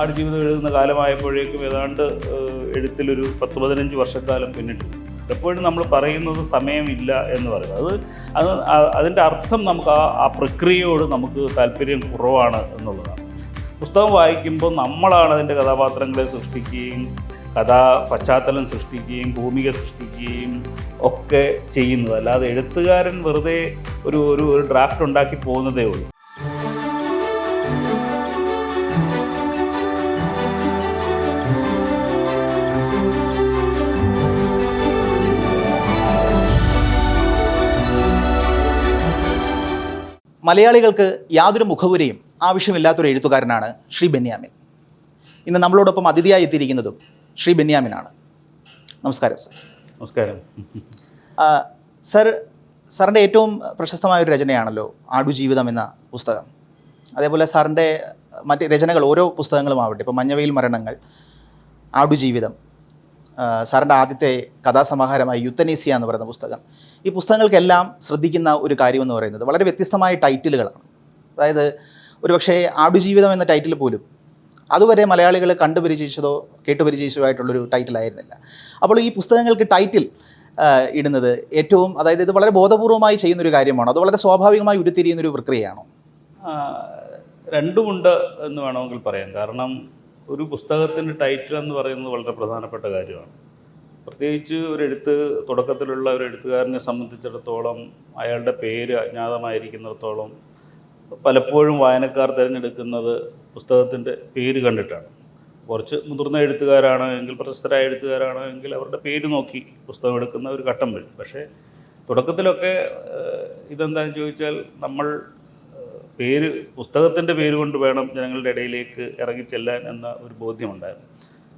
ആടുജീവിതം എഴുതുന്ന കാലമായപ്പോഴേക്കും ഏതാണ്ട് എഴുത്തിലൊരു 10-15 വർഷക്കാലം പിന്നിട്ടിരുന്നു. എപ്പോഴും നമ്മൾ പറയുന്നത് സമയമില്ല എന്ന് പറയുന്നത് അതിൻ്റെ അർത്ഥം നമുക്ക് ആ പ്രക്രിയയോട് നമുക്ക് താല്പര്യം കുറവാണ് എന്നുള്ളതാണ്. പുസ്തകം വായിക്കുമ്പോൾ നമ്മളാണ് അതിൻ്റെ കഥാപാത്രങ്ങളെ സൃഷ്ടിക്കുകയും പശ്ചാത്തലം സൃഷ്ടിക്കുകയും ഭൂമിക സൃഷ്ടിക്കുകയും ഒക്കെ ചെയ്യുന്നത്. അല്ലാതെ എഴുത്തുകാരൻ വെറുതെ ഒരു ഡ്രാഫ്റ്റ് ഉണ്ടാക്കി പോകുന്നതേ ഉള്ളൂ. മലയാളികൾക്ക് യാതൊരു മുഖവുരയും ആവശ്യമില്ലാത്തൊരു എഴുത്തുകാരനാണ് ശ്രീ ബെന്യാമിൻ. ഇന്ന് നമ്മളോടൊപ്പം അതിഥിയായി എത്തിയിരിക്കുന്നതും ശ്രീ ബെന്യാമിനാണ്. നമസ്കാരം സർ. നമസ്കാരം സർ. സാറിൻ്റെ ഏറ്റവും പ്രശസ്തമായൊരു രചനയാണല്ലോ ആടുജീവിതം എന്ന പുസ്തകം. അതേപോലെ സാറിൻ്റെ മറ്റ് രചനകൾ ഓരോ പുസ്തകങ്ങളും ആവട്ടെ, ഇപ്പോൾ മഞ്ഞവെയിൽ മരണങ്ങൾ, ആടുജീവിതം, സാറിൻ്റെ ആദ്യത്തെ കഥാസമാഹാരമായ യുത്തനേസിയ എന്ന് പറയുന്ന പുസ്തകം, ഈ പുസ്തകങ്ങൾക്കെല്ലാം ശ്രദ്ധിക്കുന്ന ഒരു കാര്യമെന്ന് പറയുന്നത് വളരെ വ്യത്യസ്തമായ ടൈറ്റിലുകളാണ്. അതായത് ഒരുപക്ഷേ ആടുജീവിതം എന്ന ടൈറ്റിൽ പോലും അതുവരെ മലയാളികൾ കണ്ടുപരിചയിച്ചതോ കേട്ടുപരിചയിച്ചതോ ആയിട്ടുള്ളൊരു ടൈറ്റിലായിരുന്നില്ല. അപ്പോൾ ഈ പുസ്തകങ്ങൾക്ക് ടൈറ്റിൽ ഇടുന്നത് ഏറ്റവും, അതായത് ഇത് വളരെ ബോധപൂർവമായി ചെയ്യുന്നൊരു കാര്യമാണോ, അത് വളരെ സ്വാഭാവികമായി ഉരുത്തിരിയുന്നൊരു പ്രക്രിയയാണോ? രണ്ടുമുണ്ട് എന്ന് വേണമെങ്കിൽ പറയാം. കാരണം ഒരു പുസ്തകത്തിൻ്റെ ടൈറ്റിൽ എന്ന് പറയുന്നത് വളരെ പ്രധാനപ്പെട്ട കാര്യമാണ്. പ്രത്യേകിച്ച് തുടക്കത്തിലുള്ള ഒരു എഴുത്തുകാരനെ സംബന്ധിച്ചിടത്തോളം അയാളുടെ പേര് അജ്ഞാതമായിരിക്കുന്നിടത്തോളം പലപ്പോഴും വായനക്കാർ തിരഞ്ഞെടുക്കുന്നത് പുസ്തകത്തിൻ്റെ പേര് കണ്ടിട്ടാണ്. കുറച്ച് മുതിർന്ന എഴുത്തുകാരാണ് എങ്കിൽ, പ്രശസ്തരായ എഴുത്തുകാരാണ് എങ്കിൽ അവരുടെ പേര് നോക്കി പുസ്തകം എടുക്കുന്ന ഒരു ഘട്ടം വരും. പക്ഷേ തുടക്കത്തിലൊക്കെ ഇതെന്താണെന്ന് ചോദിച്ചാൽ നമ്മൾ പുസ്തകത്തിൻ്റെ പേര് കൊണ്ട് വേണം ജനങ്ങളുടെ ഇടയിലേക്ക് ഇറങ്ങിച്ചെല്ലാൻ എന്ന ഒരു ബോധ്യമുണ്ടായിരുന്നു.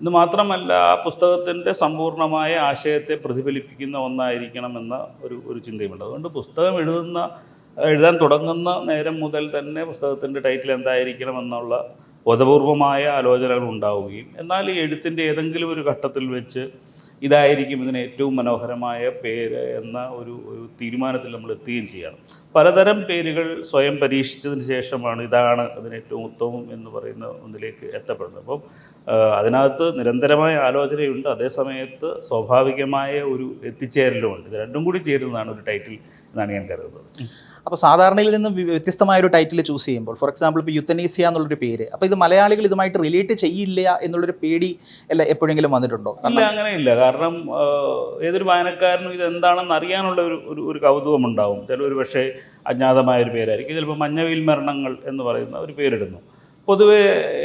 ഇത് മാത്രമല്ല, ആ പുസ്തകത്തിൻ്റെ സമ്പൂർണ്ണമായ ആശയത്തെ പ്രതിഫലിപ്പിക്കുന്ന ഒന്നായിരിക്കണമെന്ന ഒരു ചിന്തയുമുണ്ട്. അതുകൊണ്ട് പുസ്തകം എഴുതാൻ തുടങ്ങുന്ന നേരം മുതൽ തന്നെ പുസ്തകത്തിൻ്റെ ടൈറ്റിൽ എന്തായിരിക്കണം എന്നുള്ള ബോധപൂർവമായ ആലോചനകൾ ഉണ്ടാവുകയും, എന്നാൽ ഈ എഴുത്തിൻ്റെ ഏതെങ്കിലും ഒരു ഘട്ടത്തിൽ വെച്ച് ഇതായിരിക്കും ഇതിന് ഏറ്റവും മനോഹരമായ പേര് എന്ന ഒരു തീരുമാനത്തിൽ നമ്മൾ എത്തുകയും ചെയ്യണം. പലതരം പേരുകൾ സ്വയം പരീക്ഷിച്ചതിന് ശേഷമാണ് ഇതാണ് അതിന് ഏറ്റവും ഉത്തമം എന്ന് പറയുന്ന ഒന്നിലേക്ക് എത്തപ്പെടുന്നത്. അപ്പം അതിനകത്ത് നിരന്തരമായ ആലോചനയുണ്ട്, അതേസമയത്ത് സ്വാഭാവികമായ ഒരു എത്തിച്ചേരലുമുണ്ട്. ഇത് രണ്ടും കൂടി ചേരുന്നതാണ് ഒരു ടൈറ്റിൽ എന്നാണ് ഞാൻ കരുതുന്നത്. അപ്പോൾ സാധാരണയിൽ നിന്ന് വ്യത്യസ്തമായൊരു ടൈറ്റിൽ ചൂസ് ചെയ്യുമ്പോൾ, ഫോർ എക്സാമ്പിൾ ഇപ്പോൾ യുത്തനേസിയ എന്നുള്ളൊരു പേര്, അപ്പോൾ ഇത് മലയാളികൾ ഇതുമായിട്ട് റിലേറ്റ് ചെയ്യില്ല എന്നുള്ളൊരു പേടി അല്ല എപ്പോഴെങ്കിലും വന്നിട്ടുണ്ടോ? ഇല്ല, അങ്ങനെയില്ല. കാരണം ഏതൊരു വായനക്കാരനും ഇതെന്താണെന്ന് അറിയാനുള്ള ഒരു കൗതുകം ഉണ്ടാവും. ചിലർ പക്ഷേ അജ്ഞാതമായൊരു പേരായിരിക്കും. ചിലപ്പോൾ മഞ്ഞവെയിൽ മരണങ്ങൾ എന്ന് പറയുന്ന ഒരു പേരിടുന്നു. പൊതുവെ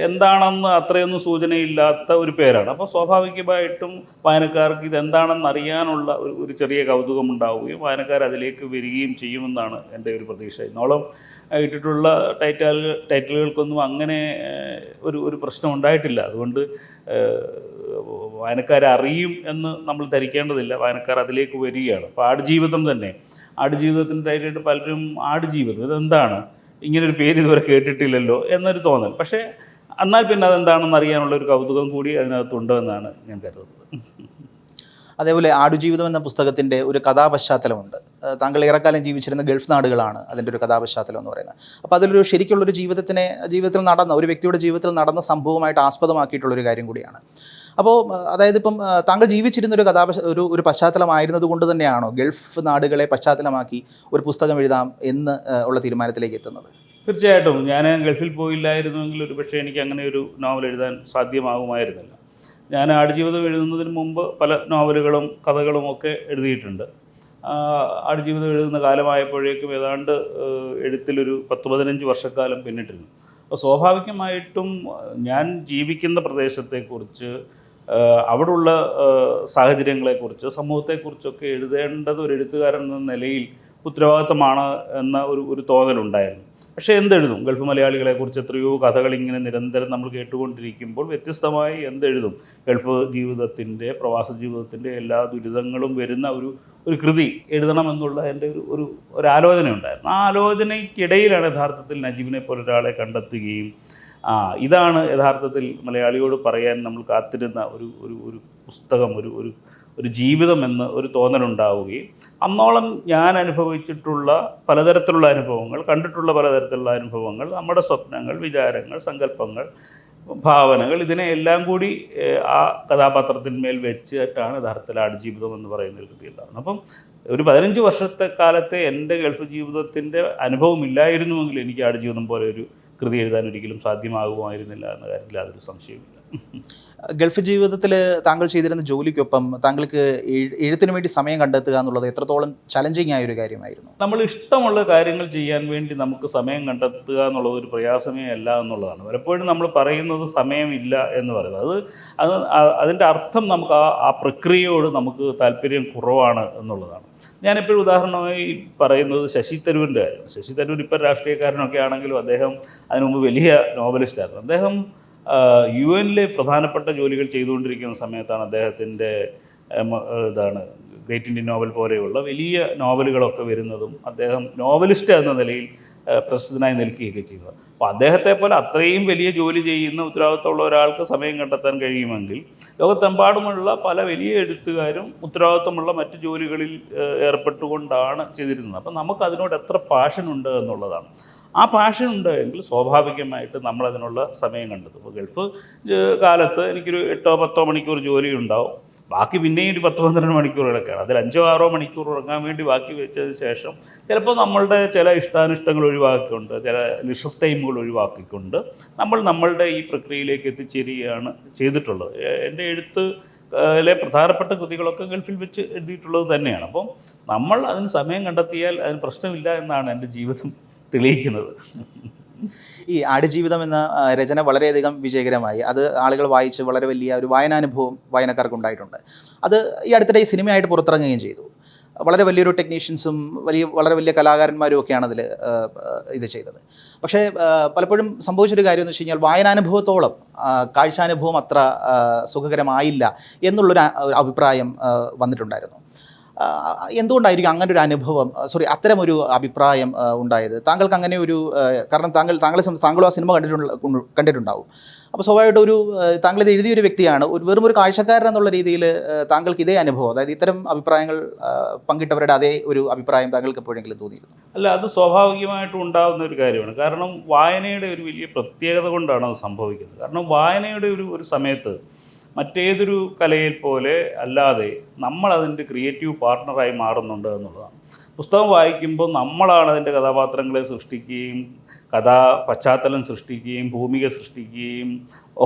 എന്താണെന്ന് അത്രയൊന്നും സൂചനയില്ലാത്ത ഒരു പേരാണ്. അപ്പോൾ സ്വാഭാവികമായിട്ടും വായനക്കാർക്ക് ഇതെന്താണെന്ന് അറിയാനുള്ള ഒരു ചെറിയ കൗതുകം ഉണ്ടാവുകയും വായനക്കാർ അതിലേക്ക് വരികയും ചെയ്യുമെന്നാണ് എൻ്റെ ഒരു പ്രതീക്ഷ. ഇന്നോളം ഇട്ടിട്ടുള്ള ടൈറ്റിലുകൾക്കൊന്നും അങ്ങനെ ഒരു പ്രശ്നം ഉണ്ടായിട്ടില്ല. അതുകൊണ്ട് വായനക്കാരെ അറിയും എന്ന് നമ്മൾ ധരിക്കേണ്ടതില്ല. വായനക്കാർ അതിലേക്ക് വരികയാണ്. അപ്പോൾ ആടുജീവിതത്തിൻ്റെ ടൈറ്റിലിട്ട് പലരും ആടുജീവിതം ഇതെന്താണ്, ഇങ്ങനൊരു പേര് ഇതുവരെ കേട്ടിട്ടില്ലല്ലോ എന്നൊരു തോന്നൽ. പക്ഷേ എന്നാൽ പിന്നെ അതെന്താണെന്ന് അറിയാനുള്ള ഒരു കൗതുകം കൂടി അതിനകത്തുണ്ടെന്നാണ് ഞാൻ കരുതുന്നത്. അതേപോലെ ആടുജീവിതം എന്ന പുസ്തകത്തിൻ്റെ ഒരു കഥാപശ്ചാത്തലമുണ്ട്. താങ്കൾ ഏറെക്കാലം ജീവിച്ചിരുന്ന ഗൾഫ് നാടുകളാണ് അതിൻ്റെ ഒരു കഥാപശ്ചാത്തലം എന്ന് പറയുന്നത്. അപ്പോൾ അതിലൊരു ശരിക്കുള്ളൊരു ജീവിതത്തിൽ നടന്ന ഒരു വ്യക്തിയുടെ ജീവിതത്തിൽ നടന്ന സംഭവമായിട്ട് ആസ്പദമാക്കിയിട്ടുള്ളൊരു കാര്യം കൂടിയാണ്. അപ്പോൾ അതായത് ഇപ്പം താങ്കൾ ജീവിച്ചിരുന്നൊരു ഒരു പശ്ചാത്തലമായിരുന്നത് കൊണ്ട് തന്നെയാണോ ഗൾഫ് നാടുകളെ പശ്ചാത്തലമാക്കി ഒരു പുസ്തകം എഴുതാം എന്ന് ഉള്ള തീരുമാനത്തിലേക്ക് എത്തുന്നത്? തീർച്ചയായിട്ടും. ഞാൻ ഗൾഫിൽ പോയില്ലായിരുന്നുവെങ്കിൽ ഒരു പക്ഷേ എനിക്ക് അങ്ങനെ ഒരു നോവൽ എഴുതാൻ സാധ്യമാകുമായിരുന്നില്ല. ഞാൻ ആടുജീവിതം എഴുതുന്നതിന് മുമ്പ് പല നോവലുകളും കഥകളും ഒക്കെ എഴുതിയിട്ടുണ്ട്. ആടുജീവിതം എഴുതുന്ന കാലമായപ്പോഴേക്കും ഏതാണ്ട് എഴുത്തിലൊരു 10-15 വർഷക്കാലം പിന്നിട്ടിരുന്നു. അപ്പോൾ സ്വാഭാവികമായിട്ടും ഞാൻ ജീവിക്കുന്ന പ്രദേശത്തെക്കുറിച്ച്, അവിടെയുള്ള സാഹചര്യങ്ങളെക്കുറിച്ച്, സമൂഹത്തെക്കുറിച്ചൊക്കെ എഴുതേണ്ടത് ഒരു എഴുത്തുകാരൻ എന്ന നിലയിൽ ഉത്തരവാദിത്തമാണ് എന്ന ഒരു തോന്നലുണ്ടായിരുന്നു. പക്ഷേ എന്തെഴുതും? ഗൾഫ് മലയാളികളെക്കുറിച്ച് എത്രയോ കഥകൾ ഇങ്ങനെ നിരന്തരം നമ്മൾ കേട്ടുകൊണ്ടിരിക്കുമ്പോൾ വ്യത്യസ്തമായി എന്തെഴുതും? ഗൾഫ് ജീവിതത്തിൻ്റെ, പ്രവാസ ജീവിതത്തിൻ്റെ എല്ലാ ദുരിതങ്ങളും വരുന്ന ഒരു കൃതി എഴുതണമെന്നുള്ള എൻ്റെ ഒരു ആലോചന ഉണ്ടായിരുന്നു. ആ ആലോചനയ്ക്കിടയിലാണ് യഥാർത്ഥത്തിൽ നജീബിനെ പോലെ ഒരാളെ കണ്ടെത്തുകയും ഇതാണ് യഥാർത്ഥത്തിൽ മലയാളിയോട് പറയാൻ നമ്മൾ കാത്തിരുന്ന ഒരു പുസ്തകം, ഒരു ജീവിതം എന്ന് ഒരു തോന്നലുണ്ടാവുകയും അന്നോളം ഞാൻ അനുഭവിച്ചിട്ടുള്ള പലതരത്തിലുള്ള അനുഭവങ്ങൾ, കണ്ടിട്ടുള്ള പലതരത്തിലുള്ള അനുഭവങ്ങൾ, നമ്മുടെ സ്വപ്നങ്ങൾ, വിചാരങ്ങൾ, സങ്കല്പങ്ങൾ ഭാവനകൾ, ഇതിനെ എല്ലാം കൂടി ആ കഥാപാത്രത്തിന്മേൽ വെച്ചിട്ടാണ് യഥാർത്ഥത്തിൽ ആടുജീവിതം എന്ന് പറയുന്ന ഒരു കൃതി ഉണ്ടാകുന്നത്. അപ്പം ഒരു 15 വർഷത്തെ കാലത്തെ എൻ്റെ ഗൾഫ് ജീവിതത്തിൻ്റെ അനുഭവം ഇല്ലായിരുന്നുവെങ്കിൽ എനിക്ക് ആടുജീവിതം പോലെ ഒരു കൃതി എഴുതാൻ ഒരിക്കലും സാധ്യമാകുമായിരുന്നില്ല എന്ന കാര്യത്തിൽ യാതൊരു സംശയവുമില്ല. ഗൾഫ് ജീവിതത്തിൽ താങ്കൾ ചെയ്തിരുന്ന ജോലിക്കൊപ്പം താങ്കൾക്ക് എഴുത്തിന് വേണ്ടി സമയം കണ്ടെത്തുക എന്നുള്ളത് എത്രത്തോളം ചലഞ്ചിങ് ആയ ഒരു കാര്യമായിരുന്നു? നമ്മൾ ഇഷ്ടമുള്ള കാര്യങ്ങൾ ചെയ്യാൻ വേണ്ടി നമുക്ക് സമയം കണ്ടെത്തുക എന്നുള്ളത് ഒരു പ്രയാസമേ അല്ല എന്നുള്ളതാണ്. പലപ്പോഴും നമ്മൾ പറയുന്നത് സമയമില്ല എന്ന് പറയുന്നത് അതിൻ്റെ അർത്ഥം നമുക്ക് ആ പ്രക്രിയയോട് നമുക്ക് താല്പര്യം കുറവാണ് എന്നുള്ളതാണ്. ഞാനെപ്പോഴും ഉദാഹരണമായി പറയുന്നത് ശശി തരൂരിൻ്റെ കാര്യമാണ്. ശശി തരൂർ ഇപ്പോൾ രാഷ്ട്രീയക്കാരനൊക്കെ ആണെങ്കിലും അദ്ദേഹം അതിനു മുമ്പ് വലിയ നോവലിസ്റ്റായിരുന്നു. അദ്ദേഹം UN-ലെ പ്രധാനപ്പെട്ട ജോലികൾ ചെയ്തുകൊണ്ടിരിക്കുന്ന സമയത്താണ് അദ്ദേഹത്തിൻ്റെ ഗ്രേറ്റ് ഇന്ത്യൻ നോവൽ പോലെയുള്ള വലിയ നോവലുകളൊക്കെ വരുന്നതും അദ്ദേഹം നോവലിസ്റ്റ് എന്ന നിലയിൽ പ്രസിദ്ധനായി നിൽക്കുകയൊക്കെ ചെയ്തത്. അപ്പോൾ അദ്ദേഹത്തെ പോലെ അത്രയും വലിയ ജോലി ചെയ്യുന്ന ഉത്തരവാദിത്തമുള്ള ഒരാൾക്ക് സമയം കണ്ടെത്താൻ കഴിയുമെങ്കിൽ ലോകത്തെമ്പാടുമുള്ള പല വലിയ എഴുത്തുകാരും ഉത്തരവാദിത്തമുള്ള മറ്റ് ജോലികളിൽ ഏർപ്പെട്ടുകൊണ്ടാണ് ചെയ്തിരുന്നത്. അപ്പം നമുക്ക് അതിനോട് എത്ര പാഷനുണ്ട് എന്നുള്ളതാണ്. ആ പാഷൻ ഉണ്ട് എങ്കിൽ സ്വാഭാവികമായിട്ട് നമ്മളതിനുള്ള സമയം കണ്ടെത്തും. ഇപ്പോൾ ഗൾഫ് കാലത്ത് എനിക്കൊരു 8-10 മണിക്കൂർ ജോലി ഉണ്ടാവും. ബാക്കി പിന്നെയും ഒരു 10-12 മണിക്കൂർ കിടക്കുകയാണ്. അതിൽ 5-6 മണിക്കൂർ ഉറങ്ങാൻ വേണ്ടി ബാക്കി വെച്ചതിന് ശേഷം ചിലപ്പോൾ നമ്മളുടെ ചില ഇഷ്ടാനിഷ്ടങ്ങൾ ഒഴിവാക്കിക്കൊണ്ട്, ചില ലിഷർ ടൈമുകൾ ഒഴിവാക്കിക്കൊണ്ട് നമ്മളുടെ ഈ പ്രക്രിയയിലേക്ക് എത്തിച്ചേരുകയാണ് ചെയ്തിട്ടുള്ളത്. എൻ്റെ എഴുത്തിലെ പ്രധാനപ്പെട്ട കൃതികളൊക്കെ ഗൾഫിൽ വെച്ച് എഴുതിയിട്ടുള്ളത് തന്നെയാണ്. അപ്പം നമ്മൾ അതിന് സമയം കണ്ടെത്തിയാൽ അതിന് പ്രശ്നമില്ല എന്നാണ് എൻ്റെ ജീവിതം തെളിയിക്കുന്നത്. ഈ ആടുജീവിതം എന്ന രചന വളരെയധികം വിജയകരമായി. അത് ആളുകൾ വായിച്ച് വളരെ വലിയ ഒരു വായനാനുഭവം വായനക്കാർക്ക് ഉണ്ടായിട്ടുണ്ട്. അത് ഈ അടുത്തിടെ ഈ സിനിമയായിട്ട് പുറത്തിറങ്ങുകയും ചെയ്തു. വളരെ വലിയൊരു ടെക്നീഷ്യൻസും വളരെ വലിയ കലാകാരന്മാരും ഒക്കെയാണ് അതിൽ ഇത് ചെയ്തത്. പക്ഷേ പലപ്പോഴും സംഭവിച്ചൊരു കാര്യം എന്ന് വെച്ച് കഴിഞ്ഞാൽ വായനാനുഭവത്തോളം കാഴ്ചാനുഭവം അത്ര സുഖകരമായില്ല എന്നുള്ളൊരു അഭിപ്രായം വന്നിട്ടുണ്ടായിരുന്നു. എന്തുകൊണ്ടായിരിക്കും അങ്ങനെ ഒരു അനുഭവം, അത്തരമൊരു അഭിപ്രായം ഉണ്ടായത്? താങ്കൾക്ക് അങ്ങനെ ഒരു, കാരണം താങ്കളും ആ സിനിമ കണ്ടിട്ടുണ്ടാവും. അപ്പോൾ സ്വാഭാവികമായിട്ട് താങ്കൾ ഇത് എഴുതിയൊരു വ്യക്തിയാണ്. വെറും ഒരു കാഴ്ചക്കാരൻ എന്നുള്ള രീതിയിൽ താങ്കൾക്ക് ഇതേ അനുഭവം, അതായത് ഇത്തരം അഭിപ്രായങ്ങൾ പങ്കിട്ടവരുടെ അതേ ഒരു അഭിപ്രായം താങ്കൾക്ക് എപ്പോഴെങ്കിലും തോന്നിയിരുന്നു? അല്ല, അത് സ്വാഭാവികമായിട്ടും ഉണ്ടാകുന്ന ഒരു കാര്യമാണ്. കാരണം വായനയുടെ ഒരു വലിയ പ്രത്യേകത കൊണ്ടാണ് അത് സംഭവിക്കുന്നത്. കാരണം വായനയുടെ ഒരു സമയത്ത് മറ്റേതൊരു കലയിൽ പോലെ അല്ലാതെ നമ്മളതിൻ്റെ ക്രിയേറ്റീവ് പാർട്ട്ണറായി മാറുന്നുണ്ട് എന്നുള്ളതാണ്. പുസ്തകം വായിക്കുമ്പോൾ നമ്മളാണ് അതിൻ്റെ കഥാപാത്രങ്ങളെ സൃഷ്ടിക്കുകയും പശ്ചാത്തലം സൃഷ്ടിക്കുകയും ഭൂമിക സൃഷ്ടിക്കുകയും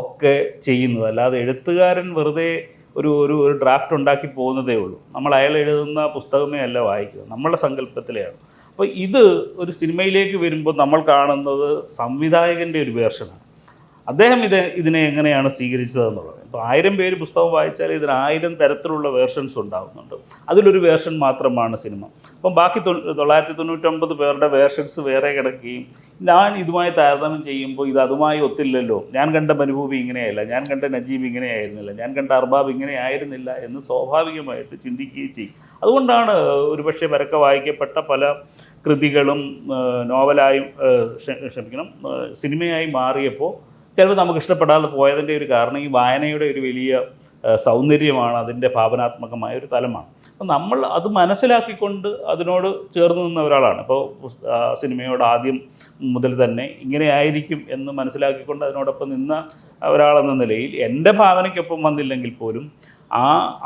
ഒക്കെ ചെയ്യുന്നത്. അല്ലാതെ എഴുത്തുകാരൻ വെറുതെ ഒരു ഡ്രാഫ്റ്റ് ഉണ്ടാക്കി പോകുന്നതേ ഉള്ളൂ. നമ്മൾ അയാൾ എഴുതുന്ന പുസ്തകമേ അല്ല വായിക്കുക, നമ്മളുടെ സങ്കല്പത്തിലെയാണ്. അപ്പോൾ ഇത് ഒരു സിനിമയിലേക്ക് വരുമ്പോൾ നമ്മൾ കാണുന്നത് സംവിധായകൻ്റെ ഒരു വേർഷനാണ്. അദ്ദേഹം ഇതിനെ എങ്ങനെയാണ് സ്വീകരിച്ചതെന്നുള്ളത്. ഇപ്പോൾ 1000 പേര് പുസ്തകം വായിച്ചാൽ ഇതിന് 1000 തരത്തിലുള്ള വേർഷൻസ് ഉണ്ടാകുന്നുണ്ട്. അതിലൊരു വേർഷൻ മാത്രമാണ് സിനിമ. അപ്പം ബാക്കി 999 പേരുടെ വേർഷൻസ് വേറെ കിടക്കുകയും ഞാൻ ഇതുമായി താരതമ്യം ചെയ്യുമ്പോൾ ഇത് അതുമായി ഒത്തില്ലല്ലോ, ഞാൻ കണ്ട മരുഭൂമി ഇങ്ങനെയായില്ല, ഞാൻ കണ്ട നജീബ് ഇങ്ങനെയായിരുന്നില്ല, ഞാൻ കണ്ട അർബാബ് ഇങ്ങനെ ആയിരുന്നില്ല എന്ന് സ്വാഭാവികമായിട്ട് ചിന്തിക്കുകയും ചെയ്യും. അതുകൊണ്ടാണ് ഒരുപക്ഷെ പരക്കെ വായിക്കപ്പെട്ട പല കൃതികളും നോവലായും സിനിമയായി മാറിയപ്പോൾ ചിലപ്പോൾ നമുക്ക് ഇഷ്ടപ്പെടാതെ പോയതിൻ്റെ ഒരു കാരണം ഈ വായനയുടെ ഒരു വലിയ സൗന്ദര്യമാണ്, അതിൻ്റെ ഭാവനാത്മകമായ ഒരു തലമാണ്. അപ്പോൾ നമ്മൾ അത് മനസ്സിലാക്കിക്കൊണ്ട് അതിനോട് ചേർന്ന് നിന്ന ഒരാളാണ്. ഇപ്പോൾ സിനിമയോട് ആദ്യം മുതൽ തന്നെ ഇങ്ങനെ ആയിരിക്കും എന്ന് മനസ്സിലാക്കിക്കൊണ്ട് അതിനോടൊപ്പം നിന്ന ഒരാളെന്ന നിലയിൽ എൻ്റെ ഭാവനയ്ക്കൊപ്പം വന്നില്ലെങ്കിൽ പോലും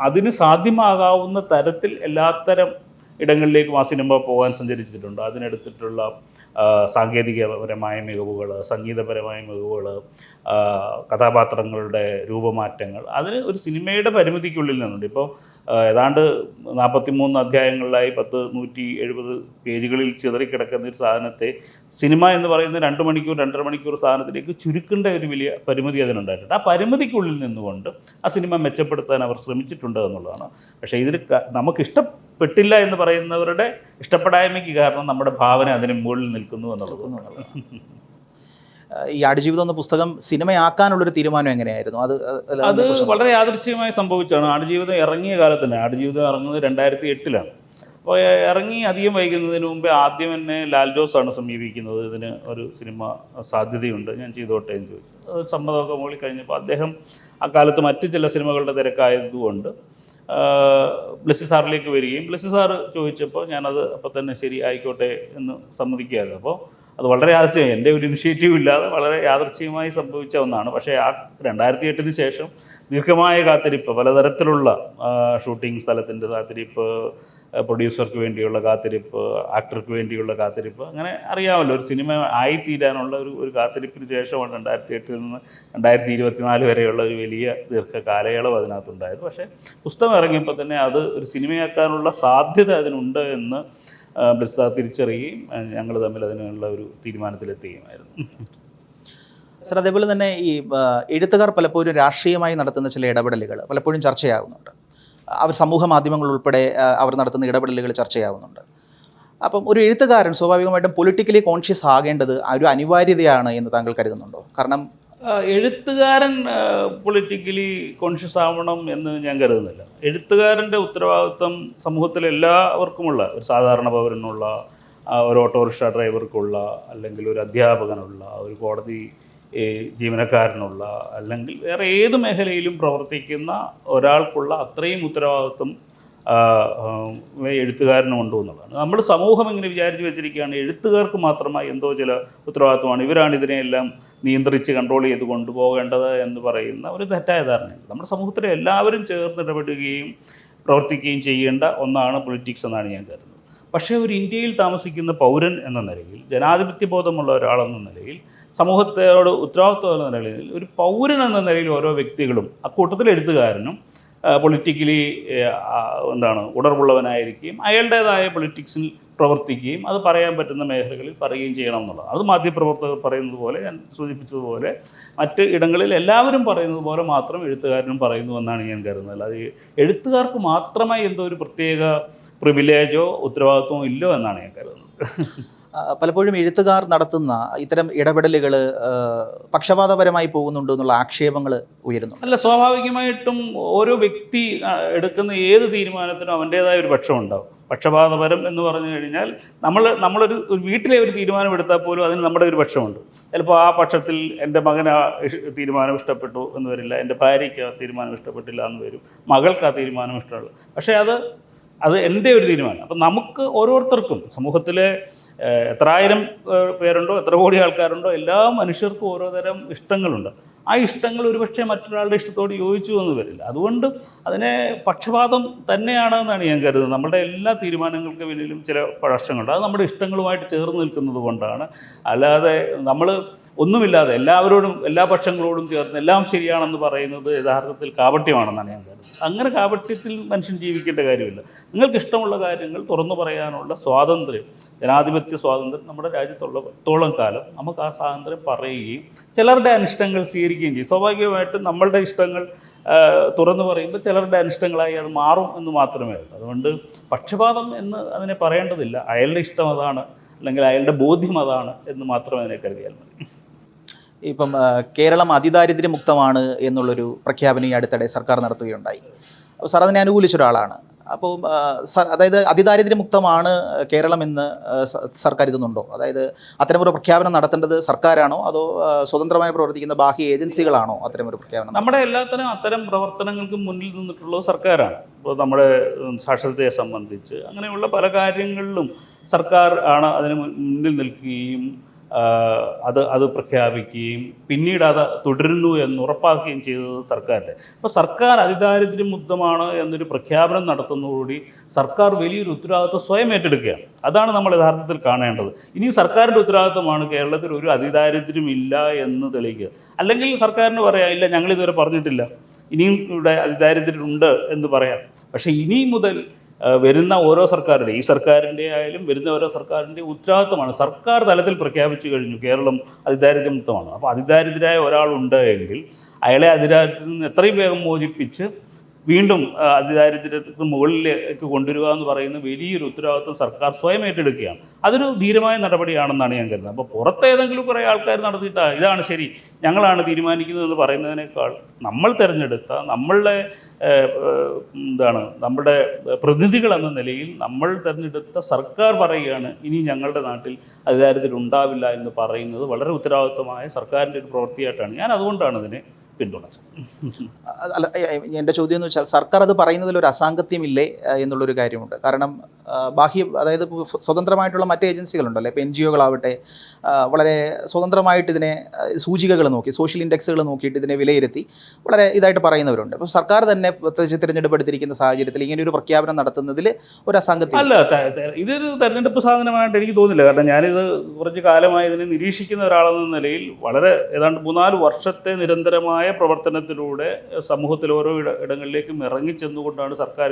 അതിന് സാധ്യമാകാവുന്ന തരത്തിൽ എല്ലാത്തരം ഇടങ്ങളിലേക്കും ആ സിനിമ പോകാൻ സഞ്ചരിച്ചിട്ടുണ്ട്. അതിനെടുത്തിട്ടുള്ള സാങ്കേതികപരമായ മികവുകൾ, സംഗീതപരമായ മികവുകൾ, കഥാപാത്രങ്ങളുടെ രൂപമാറ്റങ്ങൾ, അതിന് ഒരു സിനിമയുടെ പരിമിതിക്കുള്ളിൽ നിന്നുണ്ട്. ഇപ്പോൾ ഏതാണ്ട് 43 അധ്യായങ്ങളിലായി 170 പേജുകളിൽ ചിതറിക്കിടക്കുന്ന ഒരു സാധനത്തെ സിനിമ എന്ന് പറയുന്ന 2 മണിക്കൂർ 2.5 മണിക്കൂർ സാധനത്തിലേക്ക് ചുരുക്കേണ്ട ഒരു വലിയ പരിമിതി അതിനുണ്ടായിട്ടുണ്ട്. ആ പരിമിതിക്കുള്ളിൽ നിന്നുകൊണ്ട് ആ സിനിമ മെച്ചപ്പെടുത്താൻ അവർ ശ്രമിച്ചിട്ടുണ്ട് എന്നുള്ളതാണ്. പക്ഷേ ഇതിന് നമുക്ക് ഇഷ്ടപ്പെട്ടില്ല എന്ന് പറയുന്നവരുടെ ഇഷ്ടപ്പെടായ്മയ്ക്ക് കാരണം നമ്മുടെ ഭാവന അതിന് മുകളിൽ നിൽക്കുന്നു എന്നുള്ളത്. ഈ ആടുജീവിതം എന്ന പുസ്തകം സിനിമയാക്കാനുള്ളൊരു തീരുമാനം എങ്ങനെയായിരുന്നു? അത് വളരെ യാദൃച്ഛികമായി സംഭവിച്ചാണ്. ആടുജീവിതം ഇറങ്ങിയ കാലത്ത് തന്നെ, ആടുജീവിതം ഇറങ്ങുന്നത് 2008-ലാണ്. അപ്പോൾ ഇറങ്ങി അധികം വൈകുന്നതിന് മുമ്പേ ആദ്യം തന്നെ ലാൽ ജോസാണ് സമീപിക്കുന്നത്. ഇതിന് ഒരു സിനിമ സാധ്യതയുണ്ട്, ഞാൻ ചെയ്തോട്ടെ എന്ന് ചോദിച്ചു. അത് സമ്മതമൊക്കെ മുകളിൽ കഴിഞ്ഞപ്പോൾ അദ്ദേഹം അക്കാലത്ത് മറ്റ് ചില സിനിമകളുടെ തിരക്കായതുകൊണ്ട് ബ്ലെസ്സി സാറിലേക്ക് വരികയും ബ്ലെസ്സി സാറ് ചോദിച്ചപ്പോൾ ഞാനത് അപ്പോൾ തന്നെ ശരി ആയിക്കോട്ടെ എന്ന് സമ്മതിക്കുകയായിരുന്നു. അപ്പോൾ അത് വളരെ യാദൃശ്ചികം, എൻ്റെ ഒരു ഇനിഷ്യേറ്റീവ് ഇല്ലാതെ വളരെ യാദൃശ്ചികമായി സംഭവിച്ച ഒന്നാണ്. പക്ഷേ ആ 2008 ശേഷം ദീർഘമായ കാത്തിരിപ്പ്, പലതരത്തിലുള്ള ഷൂട്ടിംഗ് സ്ഥലത്തിൻ്റെ കാത്തിരിപ്പ്, പ്രൊഡ്യൂസർക്ക് വേണ്ടിയുള്ള കാത്തിരിപ്പ്, ആക്ടർക്ക് വേണ്ടിയുള്ള കാത്തിരിപ്പ്, അങ്ങനെ അറിയാമല്ലോ ഒരു സിനിമ ആയിത്തീരാനുള്ള ഒരു കാത്തിരിപ്പിന് ശേഷമാണ് 2008 നിന്ന് 2024 വരെയുള്ള ഒരു വലിയ ദീർഘകാലയളവ് അതിനകത്തുണ്ടായത്. പക്ഷേ പുസ്തകം ഇറങ്ങിയപ്പോൾ തന്നെ അത് ഒരു സിനിമയാക്കാനുള്ള സാധ്യത അതിനുണ്ട് എന്ന് ബ്ലിസ് തിരിച്ചറിയുകയും ഞങ്ങൾ തമ്മിൽ അതിനുള്ള ഒരു തീരുമാനത്തിലെത്തുകയുമായിരുന്നു. സർ, അതേപോലെ തന്നെ ഈ എഴുത്തുകാർ പലപ്പോഴും രാഷ്ട്രീയമായി നടത്തുന്ന ചില ഇടപെടലുകൾ പലപ്പോഴും ചർച്ചയാകുന്നുണ്ട്. അവർ സമൂഹ മാധ്യമങ്ങൾ ഉൾപ്പെടെ അവർ നടത്തുന്ന ഇടപെടലുകൾ ചർച്ചയാവുന്നുണ്ട്. അപ്പം ഒരു എഴുത്തുകാരൻ സ്വാഭാവികമായിട്ടും പൊളിറ്റിക്കലി കോൺഷ്യസ് ആകേണ്ടത് ഒരു അനിവാര്യതയാണ് എന്ന് താങ്കൾ കരുതുന്നുണ്ടോ? കാരണം എഴുത്തുകാരൻ പൊളിറ്റിക്കലി കോൺഷ്യസ് ആവണം എന്ന് ഞാൻ കരുതുന്നില്ല. എഴുത്തുകാരൻ്റെ ഉത്തരവാദിത്വം സമൂഹത്തിലെ എല്ലാവർക്കുമുള്ള, ഒരു സാധാരണ പൗരനുള്ള, ഒരു ഓട്ടോറിക്ഷ ഡ്രൈവർക്കുള്ള, അല്ലെങ്കിൽ ഒരു അധ്യാപകനുള്ള, ഒരു കോടതി ജീവനക്കാരനുള്ള, അല്ലെങ്കിൽ വേറെ ഏത് മേഖലയിലും പ്രവർത്തിക്കുന്ന ഒരാൾക്കുള്ള അത്രയും ഉത്തരവാദിത്വം എഴുത്തുകാരനുമുണ്ട് എന്നുള്ളതാണ്. നമ്മൾ സമൂഹം ഇങ്ങനെ വിചാരിച്ച് വെച്ചിരിക്കുകയാണ് എഴുത്തുകാർക്ക് മാത്രമായി എന്തോ ചില ഉത്തരവാദിത്വമാണ്, ഇവരാണ് ഇതിനെയെല്ലാം നിയന്ത്രിച്ച് കൺട്രോൾ ചെയ്ത് കൊണ്ടുപോകേണ്ടത് എന്ന് പറയുന്ന ഒരു തെറ്റായ ധാരണയുണ്ട്. നമ്മുടെ സമൂഹത്തിലെ എല്ലാവരും ചേർന്ന് ഇടപെടുകയും പ്രവർത്തിക്കുകയും ചെയ്യേണ്ട ഒന്നാണ് പൊളിറ്റിക്സ് എന്നാണ് ഞാൻ കരുതുന്നത്. പക്ഷേ ഒരു ഇന്ത്യയിൽ താമസിക്കുന്ന പൗരൻ എന്ന നിലയിൽ, ജനാധിപത്യ ബോധമുള്ള ഒരാളെന്ന നിലയിൽ, സമൂഹത്തോട് ഉത്തരവാദിത്വം എന്ന നിലയിൽ, ഒരു പൗരൻ എന്ന നിലയിൽ ഓരോ വ്യക്തികളും, അക്കൂട്ടത്തിൽ എഴുത്തുകാരനും പൊളിറ്റിക്കലി ഉണർവുള്ളവനായിരിക്കുകയും അയാളുടേതായ പൊളിറ്റിക്സിൽ പ്രവർത്തിക്കുകയും അത് പറയാൻ പറ്റുന്ന മേഖലകളിൽ പറയുകയും ചെയ്യണം എന്നുള്ളത്. അത് മാധ്യമപ്രവർത്തകർ പറയുന്നത് പോലെ, ഞാൻ സൂചിപ്പിച്ചതുപോലെ മറ്റ് ഇടങ്ങളിൽ എല്ലാവരും പറയുന്നത് പോലെ മാത്രം എഴുത്തുകാരനും പറയുന്നു എന്നാണ് ഞാൻ കരുതുന്നത്. അല്ലാതെ എഴുത്തുകാർക്ക് മാത്രമായി എന്തോ ഒരു പ്രത്യേക പ്രിവിലേജോ ഉത്തരവാദിത്വമോ ഇല്ലോ എന്നാണ് ഞാൻ കരുതുന്നത്. പലപ്പോഴും എഴുത്തുകാർ നടത്തുന്ന ഇത്തരം ഇടപെടലുകൾ പക്ഷപാതപരമായി പോകുന്നുണ്ട് എന്നുള്ള ആക്ഷേപങ്ങൾ ഉയരുന്നു. അല്ല, സ്വാഭാവികമായിട്ടും ഓരോ വ്യക്തി എടുക്കുന്ന ഏത് തീരുമാനത്തിനും അവൻ്റേതായ ഒരു പക്ഷമുണ്ടാവും. പക്ഷപാതപരം എന്ന് പറഞ്ഞു കഴിഞ്ഞാൽ നമ്മളൊരു വീട്ടിലെ ഒരു തീരുമാനം എടുത്താൽ പോലും അതിന് നമ്മുടെ ഒരു പക്ഷമുണ്ട്. ചിലപ്പോൾ ആ പക്ഷത്തിൽ എൻ്റെ മകന് ആ തീരുമാനം ഇഷ്ടപ്പെട്ടു എന്ന് വരില്ല, എൻ്റെ ഭാര്യയ്ക്ക് ആ തീരുമാനം ഇഷ്ടപ്പെട്ടില്ല എന്ന് വരും, മകൾക്ക് ആ തീരുമാനം ഇഷ്ടമുള്ളൂ. പക്ഷേ അത് എൻ്റെ ഒരു തീരുമാനം. അപ്പം നമുക്ക് ഓരോരുത്തർക്കും സമൂഹത്തിലെ എത്രായിരം പേരുണ്ടോ, എത്ര കോടി ആൾക്കാരുണ്ടോ, എല്ലാ മനുഷ്യർക്കും ഓരോ തരം ഇഷ്ടങ്ങളുണ്ട്. ആ ഇഷ്ടങ്ങൾ ഒരുപക്ഷെ മറ്റൊരാളുടെ ഇഷ്ടത്തോട് യോജിച്ചു എന്ന് വരില്ല. അതുകൊണ്ട് അതിനെ പക്ഷപാതം തന്നെയാണെന്നാണ് ഞാൻ കരുതുന്നത്. നമ്മുടെ എല്ലാ തീരുമാനങ്ങൾക്ക് പിന്നിലും ചില പ്രശ്നങ്ങളുണ്ട്. അത് നമ്മുടെ ഇഷ്ടങ്ങളുമായിട്ട് ചേർന്ന് നിൽക്കുന്നത് കൊണ്ടാണ്. അല്ലാതെ നമ്മൾ ഒന്നുമില്ലാതെ എല്ലാവരോടും എല്ലാ പക്ഷങ്ങളോടും ചേർന്ന് എല്ലാം ശരിയാണെന്ന് പറയുന്നത് യഥാർത്ഥത്തിൽ കാപട്യമാണെന്നാണ് ഞാൻ കരുതുന്നത്. അങ്ങനെ കാപട്യത്തിൽ മനുഷ്യൻ ജീവിക്കേണ്ട കാര്യമില്ല. നിങ്ങൾക്ക് ഇഷ്ടമുള്ള കാര്യങ്ങൾ തുറന്നു പറയാനുള്ള സ്വാതന്ത്ര്യം, ജനാധിപത്യ സ്വാതന്ത്ര്യം നമ്മുടെ രാജ്യത്തുള്ളത്തോളം കാലം നമുക്ക് ആ സ്വാതന്ത്ര്യം പറയുകയും ചിലരുടെ അനിഷ്ടങ്ങൾ സ്വീകരിക്കുകയും ചെയ്യും. സ്വാഭാവികമായിട്ടും നമ്മളുടെ ഇഷ്ടങ്ങൾ തുറന്നു പറയുമ്പോൾ ചിലരുടെ അനിഷ്ടങ്ങളായി അത് മാറും എന്ന് മാത്രമേ ഉള്ളൂ. അതുകൊണ്ട് പക്ഷപാതം എന്ന് അതിനെ പറയേണ്ടതില്ല. അയാളുടെ ഇഷ്ടം അതാണ്, അല്ലെങ്കിൽ അയാളുടെ ബോധ്യം അതാണ് എന്ന് മാത്രമേ അതിനെ കരുതിയാൽ മതി. ഇപ്പം കേരളം അതിദാരിദ്ര്യമുക്തമാണ് എന്നുള്ളൊരു പ്രഖ്യാപനം ഈ അടുത്തിടെ സർക്കാർ നടത്തുകയുണ്ടായി. അപ്പോൾ സാർ അതിനെ അനുകൂലിച്ച ഒരാളാണ്. അപ്പോൾ അതായത് അതിദാരിദ്ര്യമുക്തമാണ് കേരളം എന്ന് സാർ കരുതുന്നുണ്ടോ? അതായത് അത്തരമൊരു പ്രഖ്യാപനം നടത്തേണ്ടത് സർക്കാരാണോ അതോ സ്വതന്ത്രമായി പ്രവർത്തിക്കുന്ന ബാഹ്യ ഏജൻസികളാണോ അത്തരമൊരു പ്രഖ്യാപനം? നമ്മുടെ എല്ലാത്തരം അത്തരം പ്രവർത്തനങ്ങൾക്കും മുന്നിൽ നിന്നിട്ടുള്ളത് സർക്കാരാണ്. ഇപ്പോൾ നമ്മുടെ സാക്ഷരതയെ സംബന്ധിച്ച് അങ്ങനെയുള്ള പല കാര്യങ്ങളിലും സർക്കാർ ആണ് അതിന് മുന്നിൽ നിൽക്കുകയും അത് പ്രഖ്യാപിക്കുകയും പിന്നീട് അത് തുടരുന്നു എന്ന് ഉറപ്പാക്കുകയും ചെയ്തത് സർക്കാരിൻ്റെ. അപ്പോൾ സർക്കാർ അതിദാരിദ്ര്യമുക്തമാണ് എന്നൊരു പ്രഖ്യാപനം നടത്തുന്നതോടുകൂടി സർക്കാർ വലിയൊരു ഉത്തരവാദിത്വം സ്വയം ഏറ്റെടുക്കുകയാണ്. അതാണ് നമ്മൾ യഥാർത്ഥത്തിൽ കാണേണ്ടത്. ഇനി സർക്കാരിൻ്റെ ഉത്തരവാദിത്വമാണ് കേരളത്തിൽ ഒരു അതിദാരിദ്ര്യമില്ല എന്ന് തെളിയിക്കുക. അല്ലെങ്കിൽ സർക്കാരിന് പറയാം, ഇല്ല ഞങ്ങളിതുവരെ പറഞ്ഞിട്ടില്ല, ഇനിയും ഇവിടെ അതിദാരിദ്ര്യമുണ്ട് എന്ന് പറയാം. പക്ഷേ ഇനി മുതൽ വരുന്ന ഓരോ സർക്കാരുടെ, ഈ സർക്കാരിൻ്റെ ആയാലും വരുന്ന ഓരോ സർക്കാരിൻ്റെ ഉത്തരവാദിത്തമാണ്. സർക്കാർ തലത്തിൽ പ്രഖ്യാപിച്ചു കഴിഞ്ഞു കേരളം അതിദാരിദ്ര്യമുക്തമാണ്. അപ്പോൾ അതിദാരിദ്ര്യരായ ഒരാളുണ്ട് എങ്കിൽ അയാളെ അതിദാരിദ്ര്യത്തിൽ നിന്ന് എത്രയും വേഗം മോചിപ്പിച്ച് വീണ്ടും അതിദാരിദ്ര്യത്തിന് മുകളിലേക്ക് കൊണ്ടുവരിക എന്ന് പറയുന്ന വലിയൊരു ഉത്തരവാദിത്വം സർക്കാർ സ്വയം ഏറ്റെടുക്കുകയാണ്. അതൊരു ധീരമായ നടപടിയാണെന്നാണ് ഞാൻ കരുതുന്നത്. അപ്പോൾ പുറത്തേതെങ്കിലും കുറേ ആൾക്കാർ നടത്തിയിട്ട് ഇതാണ് ശരി, ഞങ്ങളാണ് തീരുമാനിക്കുന്നതെന്ന് പറയുന്നതിനേക്കാൾ നമ്മൾ തിരഞ്ഞെടുത്ത നമ്മളുടെ നമ്മുടെ പ്രതിനിധികൾ എന്ന നിലയിൽ നമ്മൾ തിരഞ്ഞെടുത്ത സർക്കാർ പറയുകയാണ് ഇനി ഞങ്ങളുടെ നാട്ടിൽ അതിദാരിദ്ര്യം ഉണ്ടാവില്ല എന്ന് പറയുന്നത് വളരെ ഉത്തരവാദിത്വമായ സർക്കാരിൻ്റെ ഒരു പ്രവൃത്തിയായിട്ടാണ് ഞാൻ അതുകൊണ്ടാണ് ഇതിനെ പിന്തുണച്ചത്. അല്ല, എൻ്റെ ചോദ്യം എന്ന് വെച്ചാൽ സർക്കാർ അത് പറയുന്നതിൽ ഒരു അസാംഗത്യമില്ലേ എന്നുള്ളൊരു കാര്യമുണ്ട്. കാരണം ബാഹ്യ, അതായത് സ്വതന്ത്രമായിട്ടുള്ള മറ്റ് ഏജൻസികളുണ്ടല്ലോ, ഇപ്പോൾ NGO-കളാവട്ടെ, വളരെ സ്വതന്ത്രമായിട്ട് ഇതിനെ സൂചികകൾ നോക്കി, സോഷ്യൽ ഇൻഡെക്സുകൾ നോക്കിയിട്ട് ഇതിനെ വിലയിരുത്തി വളരെ ഇതായിട്ട് പറയുന്നവരുണ്ട്. അപ്പോൾ സർക്കാർ തന്നെ പ്രത്യേകിച്ച് തിരഞ്ഞെടുപ്പ് എടുത്തിരിക്കുന്ന സാഹചര്യത്തിൽ ഇങ്ങനെ ഒരു പ്രഖ്യാപനം നടത്തുന്നതിൽ ഒരു അസാംഗത്യം അല്ല. ഇതൊരു തെരഞ്ഞെടുപ്പ് സാധനമായിട്ട് എനിക്ക് തോന്നുന്നില്ല. കാരണം ഞാനിത് കുറച്ച് കാലമായി ഇതിനെ നിരീക്ഷിക്കുന്ന ഒരാളെന്ന നിലയിൽ വളരെ ഏതാണ്ട് 3-4 വർഷത്തെ നിരന്തരമായ പ്രവർത്തനത്തിലൂടെ സമൂഹത്തിൽ ഓരോ ഇടങ്ങളിലേക്കും ഇറങ്ങിച്ചെന്നുകൊണ്ടാണ് സർക്കാർ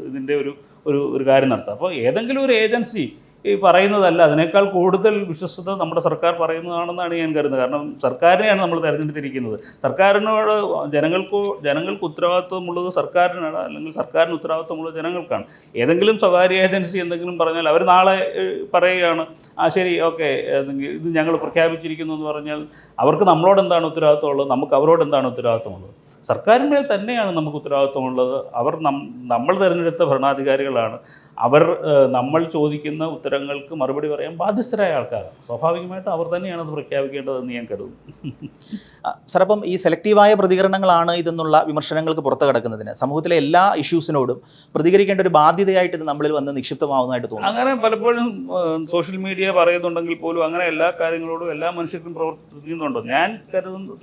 ഇതിൻ്റെ ഒരു കാര്യം നടത്തുക. അപ്പോൾ ഏതെങ്കിലും ഒരു ഏജൻസി ഈ പറയുന്നതല്ല, അതിനേക്കാൾ കൂടുതൽ വിശ്വസ്തത നമ്മുടെ സർക്കാർ പറയുന്നതാണെന്നാണ് ഞാൻ കരുതുന്നത്. കാരണം സർക്കാരിനെയാണ് നമ്മൾ തിരഞ്ഞെടുത്തിരിക്കുന്നത്. സർക്കാരിനോട് ജനങ്ങൾക്ക് ഉത്തരവാദിത്വമുള്ളത് സർക്കാരിനാണ്, അല്ലെങ്കിൽ സർക്കാരിന് ഉത്തരവാദിത്വമുള്ളത് ജനങ്ങൾക്കാണ്. ഏതെങ്കിലും സ്വകാര്യ ഏജൻസി എന്തെങ്കിലും പറഞ്ഞാൽ അവർ നാളെ പറയുകയാണ്, ശരി, ഓക്കെ, ഇത് ഞങ്ങൾ പ്രഖ്യാപിച്ചിരിക്കുന്നു എന്ന് പറഞ്ഞാൽ അവർക്ക് നമ്മളോട് എന്താണ് ഉത്തരവാദിത്വമുള്ളത്, നമുക്ക് അവരോട് എന്താണ് ഉത്തരവാദിത്വമുള്ളത്? സർക്കാരിന്മേൽ തന്നെയാണ് നമുക്ക് ഉത്തരവാദിത്വമുള്ളത്. അവർ നമ്മൾ തിരഞ്ഞെടുത്ത ഭരണാധികാരികളാണ്. അവർ നമ്മൾ ചോദിക്കുന്ന ഉത്തരങ്ങൾക്ക് മറുപടി പറയാൻ ബാധ്യസ്ഥരായ ആൾക്കാരാണ്. സ്വാഭാവികമായിട്ട് അവർ തന്നെയാണ് അത് പ്രഖ്യാപിക്കേണ്ടതെന്ന് ഞാൻ കരുതുന്നു. സാർ, അപ്പം ഈ സെലക്റ്റീവായ പ്രതികരണങ്ങളാണ് ഇതെന്നുള്ള വിമർശനങ്ങൾക്ക് പുറത്ത് കിടക്കുന്നതിന് സമൂഹത്തിലെ എല്ലാ ഇഷ്യൂസിനോടും പ്രതികരിക്കേണ്ട ഒരു ബാധ്യതയായിട്ട് ഇത് നമ്മളിൽ വന്ന് നിക്ഷിപ്തമാവുന്നതായിട്ട് തോന്നുന്നു. അങ്ങനെ പലപ്പോഴും സോഷ്യൽ മീഡിയ പറയുന്നുണ്ടെങ്കിൽ പോലും അങ്ങനെ എല്ലാ കാര്യങ്ങളോടും എല്ലാ മനുഷ്യർക്കും പ്രവർത്തിക്കുന്നുണ്ടോ? ഞാൻ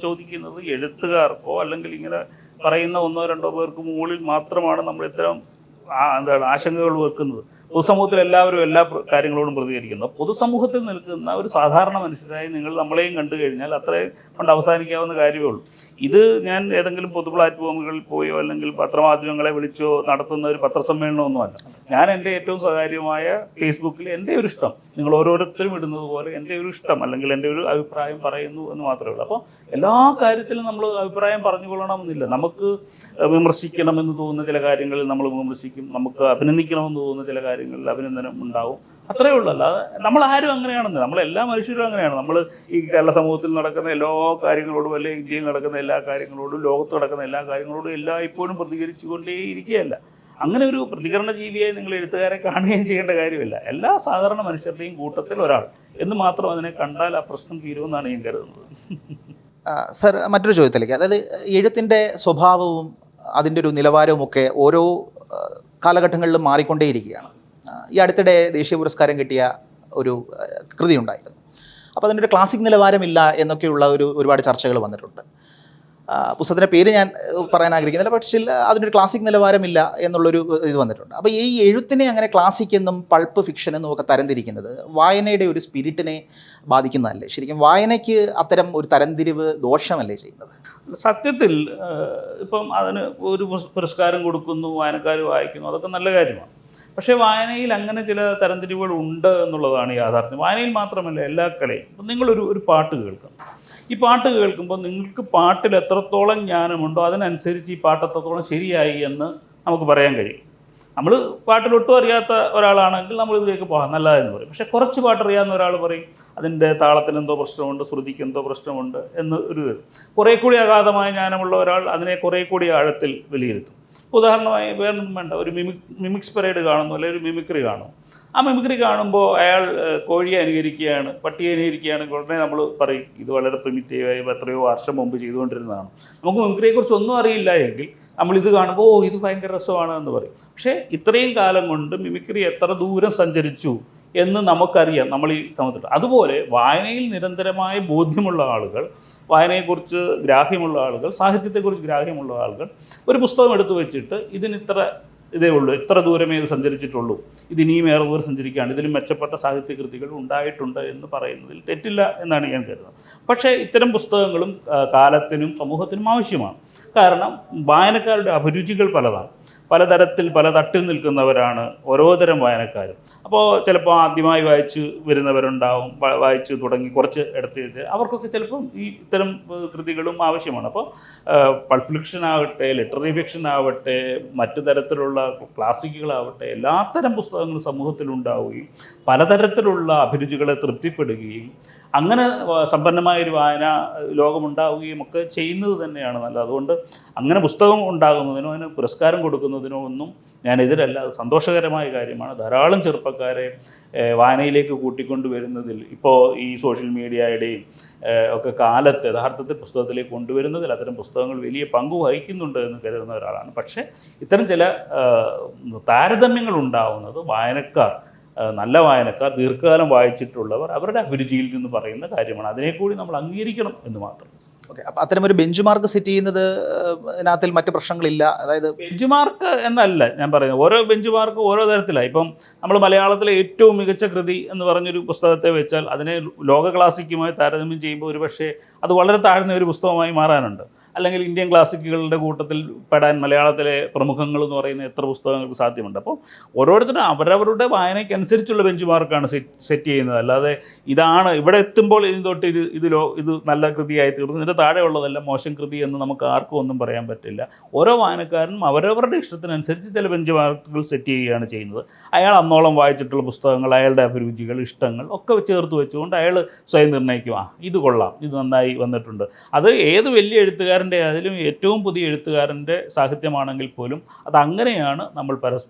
ചോദിക്കുന്നത് എഴുത്തുകാർക്കോ അല്ലെങ്കിൽ ഇങ്ങനെ പറയുന്ന 1-2 പേർക്ക് മുകളിൽ മാത്രമാണ് നമ്മൾ ഇത്തരം ആശങ്കകൾ വെക്കുന്നത്. പൊതുസമൂഹത്തിൽ എല്ലാവരും എല്ലാ കാര്യങ്ങളോടും പ്രതികരിക്കുന്നു. പൊതുസമൂഹത്തിൽ നിൽക്കുന്ന ഒരു സാധാരണ മനുഷ്യരായി നിങ്ങൾ നമ്മളെയും കണ്ടു കഴിഞ്ഞാൽ അത്രയും കൊണ്ട് അവസാനിക്കാവുന്ന കാര്യമേ ഉള്ളൂ. ഇത് ഞാൻ ഏതെങ്കിലും പൊതു പ്ലാറ്റ്ഫോമുകളിൽ പോയോ അല്ലെങ്കിൽ പത്രമാധ്യമങ്ങളെ വിളിച്ചോ നടത്തുന്ന ഒരു പത്രസമ്മേളനമൊന്നുമല്ല. ഞാൻ എൻ്റെ ഏറ്റവും സ്വകാര്യമായ ഫേസ്ബുക്കിൽ എൻ്റെ ഒരു ഇഷ്ടം, നിങ്ങൾ ഓരോരുത്തരും ഇടുന്നത് പോലെ എൻ്റെ ഒരു ഇഷ്ടം അല്ലെങ്കിൽ എൻ്റെ ഒരു അഭിപ്രായം പറയുന്നു എന്ന് മാത്രമേ ഉള്ളൂ. അപ്പോൾ എല്ലാ കാര്യത്തിലും നമ്മൾ അഭിപ്രായം പറഞ്ഞുകൊള്ളണമെന്നില്ല. നമുക്ക് വിമർശിക്കണമെന്ന് തോന്നുന്ന ചില കാര്യങ്ങളിൽ നമ്മൾ വിമർശിക്കും, നമുക്ക് അഭിനന്ദിക്കണമെന്ന് തോന്നുന്ന ചില കാര്യങ്ങളിൽ അഭിനന്ദനം ഉണ്ടാവും. അത്രയേ ഉള്ളൂ. അല്ലാതെ നമ്മളാരും അങ്ങനെയാണെന്ന്, നമ്മളെല്ലാ മനുഷ്യരും അങ്ങനെയാണ്. നമ്മൾ ഈ കേരള സമൂഹത്തിൽ നടക്കുന്ന എല്ലാ കാര്യങ്ങളോടും അല്ലെങ്കിൽ ഇന്ത്യയിൽ നടക്കുന്ന എല്ലാ കാര്യങ്ങളോടും ലോകത്ത് നടക്കുന്ന എല്ലാ കാര്യങ്ങളോടും ഇപ്പോഴും പ്രതികരിച്ചു കൊണ്ടേ ഇരിക്കുകയല്ല. അങ്ങനെ ഒരു പ്രതികരണ ജീവിയായി നിങ്ങൾ എഴുത്തുകാരെ കാണുകയും ചെയ്യേണ്ട കാര്യമില്ല. എല്ലാ സാധാരണ മനുഷ്യരുടെയും കൂട്ടത്തിൽ ഒരാൾ എന്ന് മാത്രം അതിനെ കണ്ടാൽ ആ പ്രശ്നം തീരുമെന്നാണ് ഞാൻ കരുതുന്നത്. സർ, മറ്റൊരു ചോദ്യത്തിലേക്ക്, അതായത് എഴുത്തിൻ്റെ സ്വഭാവവും അതിൻ്റെ ഒരു നിലവാരവും ഒക്കെ ഓരോ കാലഘട്ടങ്ങളിലും മാറിക്കൊണ്ടേയിരിക്കുകയാണ്. ഈ അടുത്തിടെ ദേശീയ പുരസ്കാരം കിട്ടിയ ഒരു കൃതി ഉണ്ടായിരുന്നു. അപ്പോൾ അതിൻ്റെ ഒരു ക്ലാസിക് നിലവാരമില്ല എന്നൊക്കെയുള്ള ഒരുപാട് ചർച്ചകൾ വന്നിട്ടുണ്ട്. പുസ്തകത്തിൻ്റെ പേര് ഞാൻ പറയാൻ ആഗ്രഹിക്കുന്നില്ല, പക്ഷേ അതിനൊരു ക്ലാസിക് നിലവാരമില്ല എന്നുള്ളൊരു ഇത് വന്നിട്ടുണ്ട്. അപ്പോൾ ഈ എഴുത്തിനെ അങ്ങനെ ക്ലാസിക് എന്നും പൾപ്പ് ഫിക്ഷൻ എന്നും ഒക്കെ തരംതിരിക്കുന്നത് വായനയുടെ ഒരു സ്പിരിറ്റിനെ ബാധിക്കുന്നതല്ലേ? ശരിക്കും വായനയ്ക്ക് അത്തരം ഒരു തരംതിരിവ് ദോഷമല്ലേ ചെയ്യുന്നത്? സത്യത്തിൽ ഇപ്പം അതിന് ഒരു പുരസ്കാരം കൊടുക്കുന്നു, വായനക്കാർ വായിക്കുന്നു, അതൊക്കെ നല്ല കാര്യമാണ്. പക്ഷേ വായനയിൽ അങ്ങനെ ചില തരംതിരിവുകൾ ഉണ്ട് എന്നുള്ളതാണ് യാഥാർത്ഥ്യം. വായനയിൽ മാത്രമല്ല, എല്ലാ കലയും. ഇപ്പം നിങ്ങളൊരു പാട്ട് കേൾക്കാം. ഈ പാട്ട് കേൾക്കുമ്പോൾ നിങ്ങൾക്ക് പാട്ടിൽ എത്രത്തോളം ജ്ഞാനമുണ്ടോ അതിനനുസരിച്ച് ഈ പാട്ട് എത്രത്തോളം ശരിയായി എന്ന് നമുക്ക് പറയാൻ കഴിയും. നമ്മൾ പാട്ടിലൊട്ടും അറിയാത്ത ഒരാളാണെങ്കിൽ നമ്മളിതിലേക്ക് പോകാം നല്ലതെന്ന് പറയും. പക്ഷേ കുറച്ച് പാട്ടറിയാവുന്ന ഒരാൾ പറയും അതിൻ്റെ താളത്തിന് എന്തോ പ്രശ്നമുണ്ട്, ശ്രുതിക്ക് എന്തോ പ്രശ്നമുണ്ട് എന്ന് ഒരു കുറേ കൂടി അഗാധമായ ജ്ഞാനമുള്ള ഒരാൾ അതിനെ കുറേ കൂടി ആഴത്തിൽ വിലയിരുത്തും. ഉദാഹരണമായി വേറൊന്നും വേണ്ട, ഒരു മിമിക്സ് പരേഡ് കാണുന്നു അല്ലെങ്കിൽ ഒരു മിമിക്രി കാണുന്നു. ആ മിമിക്രി കാണുമ്പോൾ അയാൾ കോഴിയെ അനുകരിക്കുകയാണ്, പട്ടിയെ അനുകരിക്കുകയാണെങ്കിൽ ഉടനെ നമ്മൾ പറയും ഇത് വളരെ പ്രിമിറ്റീവായി എത്രയോ വർഷം മുമ്പ് ചെയ്തുകൊണ്ടിരുന്നതാണ്. നമുക്ക് മിമിക്രിയെക്കുറിച്ച് ഒന്നും അറിയില്ല എങ്കിൽ നമ്മളിത് കാണുമ്പോൾ ഇത് ഭയങ്കര രസമാണ് എന്ന് പറയും. പക്ഷേ ഇത്രയും കാലം കൊണ്ട് മിമിക്രി എത്ര ദൂരം സഞ്ചരിച്ചു എന്ന് നമുക്കറിയാം നമ്മൾ ഈ സമയത്ത്. അതുപോലെ വായനയിൽ നിരന്തരമായ ബോധ്യമുള്ള ആളുകൾ, വായനയെക്കുറിച്ച് ഗ്രാഹ്യമുള്ള ആളുകൾ, സാഹിത്യത്തെക്കുറിച്ച് ഗ്രാഹ്യമുള്ള ആളുകൾ ഒരു പുസ്തകം എടുത്തു വെച്ചിട്ട് ഇതേ ഉള്ളൂ, ഇത്ര ദൂരമേ ഇത് സഞ്ചരിച്ചിട്ടുള്ളൂ, ഇതിനിയും ഏറെ ദൂരം സഞ്ചരിക്കുകയാണ്, ഇതിലും മെച്ചപ്പെട്ട സാഹിത്യകൃതികൾ ഉണ്ടായിട്ടുണ്ട് എന്ന് പറയുന്നതിൽ തെറ്റില്ല എന്നാണ് ഞാൻ കരുതുന്നത്. പക്ഷേ ഇത്തരം പുസ്തകങ്ങളും കാലത്തിനും സമൂഹത്തിനും ആവശ്യമാണ്. കാരണം വായനക്കാരുടെ അഭിരുചികൾ പലതാണ്. പലതരത്തിൽ പല തട്ടിൽ നിൽക്കുന്നവരാണ് ഓരോ തരം വായനക്കാരും. അപ്പോൾ ചിലപ്പോൾ ആദ്യമായി വായിച്ച് വരുന്നവരുണ്ടാവും, വായിച്ച് തുടങ്ങി കുറച്ച് എടുത്ത് അവർക്കൊക്കെ ചിലപ്പം ഈ ഇത്തരം കൃതികളും ആവശ്യമാണ്. അപ്പോൾ പൾപ്പ് ഫിക്ഷൻ ആവട്ടെ, ലിറ്റററി ഫിക്ഷൻ ആവട്ടെ, മറ്റു തരത്തിലുള്ള ക്ലാസിക്കുകളാവട്ടെ, എല്ലാത്തരം പുസ്തകങ്ങളും സമൂഹത്തിലുണ്ടാവുകയും പലതരത്തിലുള്ള അഭിരുചികളെ തൃപ്തിപ്പെടുകയും അങ്ങനെ സമ്പന്നമായ ഒരു വായന ലോകമുണ്ടാവുകയും ഒക്കെ ചെയ്യുന്നത് തന്നെയാണ് നല്ലത്. അതുകൊണ്ട് അങ്ങനെ പുസ്തകം ഉണ്ടാകുന്നതിനോ അതിന് പുരസ്കാരം കൊടുക്കുന്നതിനോ ഒന്നും ഞാൻ എതിരല്ല. അത് സന്തോഷകരമായ കാര്യമാണ്. ധാരാളം ചെറുപ്പക്കാരെ വായനയിലേക്ക് കൂട്ടിക്കൊണ്ടുവരുന്നതിൽ ഇപ്പോൾ ഈ സോഷ്യൽ മീഡിയയുടെയും ഒക്കെ കാലത്ത് യഥാർത്ഥത്തിൽ പുസ്തകത്തിലേക്ക് കൊണ്ടുവരുന്നതിൽ അത്തരം പുസ്തകങ്ങൾ വലിയ പങ്ക് വഹിക്കുന്നുണ്ട് എന്ന് കരുതുന്ന ഒരാളാണ്. പക്ഷേ ഇത്തരം ചില താരതമ്യങ്ങൾ ഉണ്ടാവുന്നത് വായനക്കാർ, നല്ല വായനക്കാർ, ദീർഘകാലം വായിച്ചിട്ടുള്ളവർ അവരുടെ അഭിരുചിയിൽ നിന്ന് പറയുന്ന കാര്യമാണ്. അതിനെ കൂടി നമ്മൾ അംഗീകരിക്കണം എന്ന് മാത്രം. ഓക്കെ, അപ്പോൾ അത്തരമൊരു ബെഞ്ച് മാർക്ക് സെറ്റ് ചെയ്യുന്നത് ഇതിനകത്തിൽ മറ്റ് പ്രശ്നങ്ങളില്ല. അതായത് ബെഞ്ച് മാർക്ക് എന്നല്ല ഞാൻ പറയുന്നത്, ഓരോ ബെഞ്ച് മാർക്ക് ഓരോ തരത്തിലാണ്. ഇപ്പം നമ്മൾ മലയാളത്തിലെ ഏറ്റവും മികച്ച കൃതി എന്ന് പറഞ്ഞൊരു പുസ്തകത്തെ വെച്ചാൽ അതിനെ ലോക ക്ലാസിക്കുമായി താരതമ്യം ചെയ്യുമ്പോൾ ഒരുപക്ഷെ അത് വളരെ താഴ്ന്ന ഒരു പുസ്തകമായി മാറാനുണ്ട്. അല്ലെങ്കിൽ ഇന്ത്യൻ ക്ലാസിക്കുകളുടെ കൂട്ടത്തിൽ പെടാൻ മലയാളത്തിലെ പ്രമുഖങ്ങൾ എന്ന് പറയുന്ന എത്ര പുസ്തകങ്ങൾക്ക് സാധ്യമുണ്ട്. അപ്പോൾ ഓരോരുത്തരും അവരവരുടെ വായനയ്ക്കനുസരിച്ചുള്ള ബെഞ്ച് മാർക്കാണ് സെറ്റ് ചെയ്യുന്നത്. അല്ലാതെ ഇതാണ് ഇവിടെ എത്തുമ്പോൾ ഇനി തൊട്ട് ഇത് നല്ല കൃതിയായി തീർന്നു, ഇതിൻ്റെ താഴെയുള്ളതല്ല മോശം കൃതി എന്ന് നമുക്ക് ആർക്കും ഒന്നും പറയാൻ പറ്റില്ല. ഓരോ വായനക്കാരനും അവരവരുടെ ഇഷ്ടത്തിനനുസരിച്ച് ചില ബെഞ്ച് മാർക്കുകൾ സെറ്റ് ചെയ്യുകയാണ് ചെയ്യുന്നത്. അയാൾ അന്നോളം വായിച്ചിട്ടുള്ള പുസ്തകങ്ങൾ, അയാളുടെ അഭിരുചികൾ, ഇഷ്ടങ്ങൾ ഒക്കെ ചേർത്ത് വെച്ചുകൊണ്ട് അയാൾ സ്വയം നിർണ്ണയിക്കും, ഇത് കൊള്ളാം, ഇത് നന്നായി വന്നിട്ടുണ്ട്. അത് ഏത് വലിയ എഴുത്തുകാരൻ അതിലും ഏറ്റവും പുതിയ എഴുത്തുകാരൻ്റെ സാഹിത്യമാണെങ്കിൽ പോലും അത് അങ്ങനെയാണ് നമ്മൾ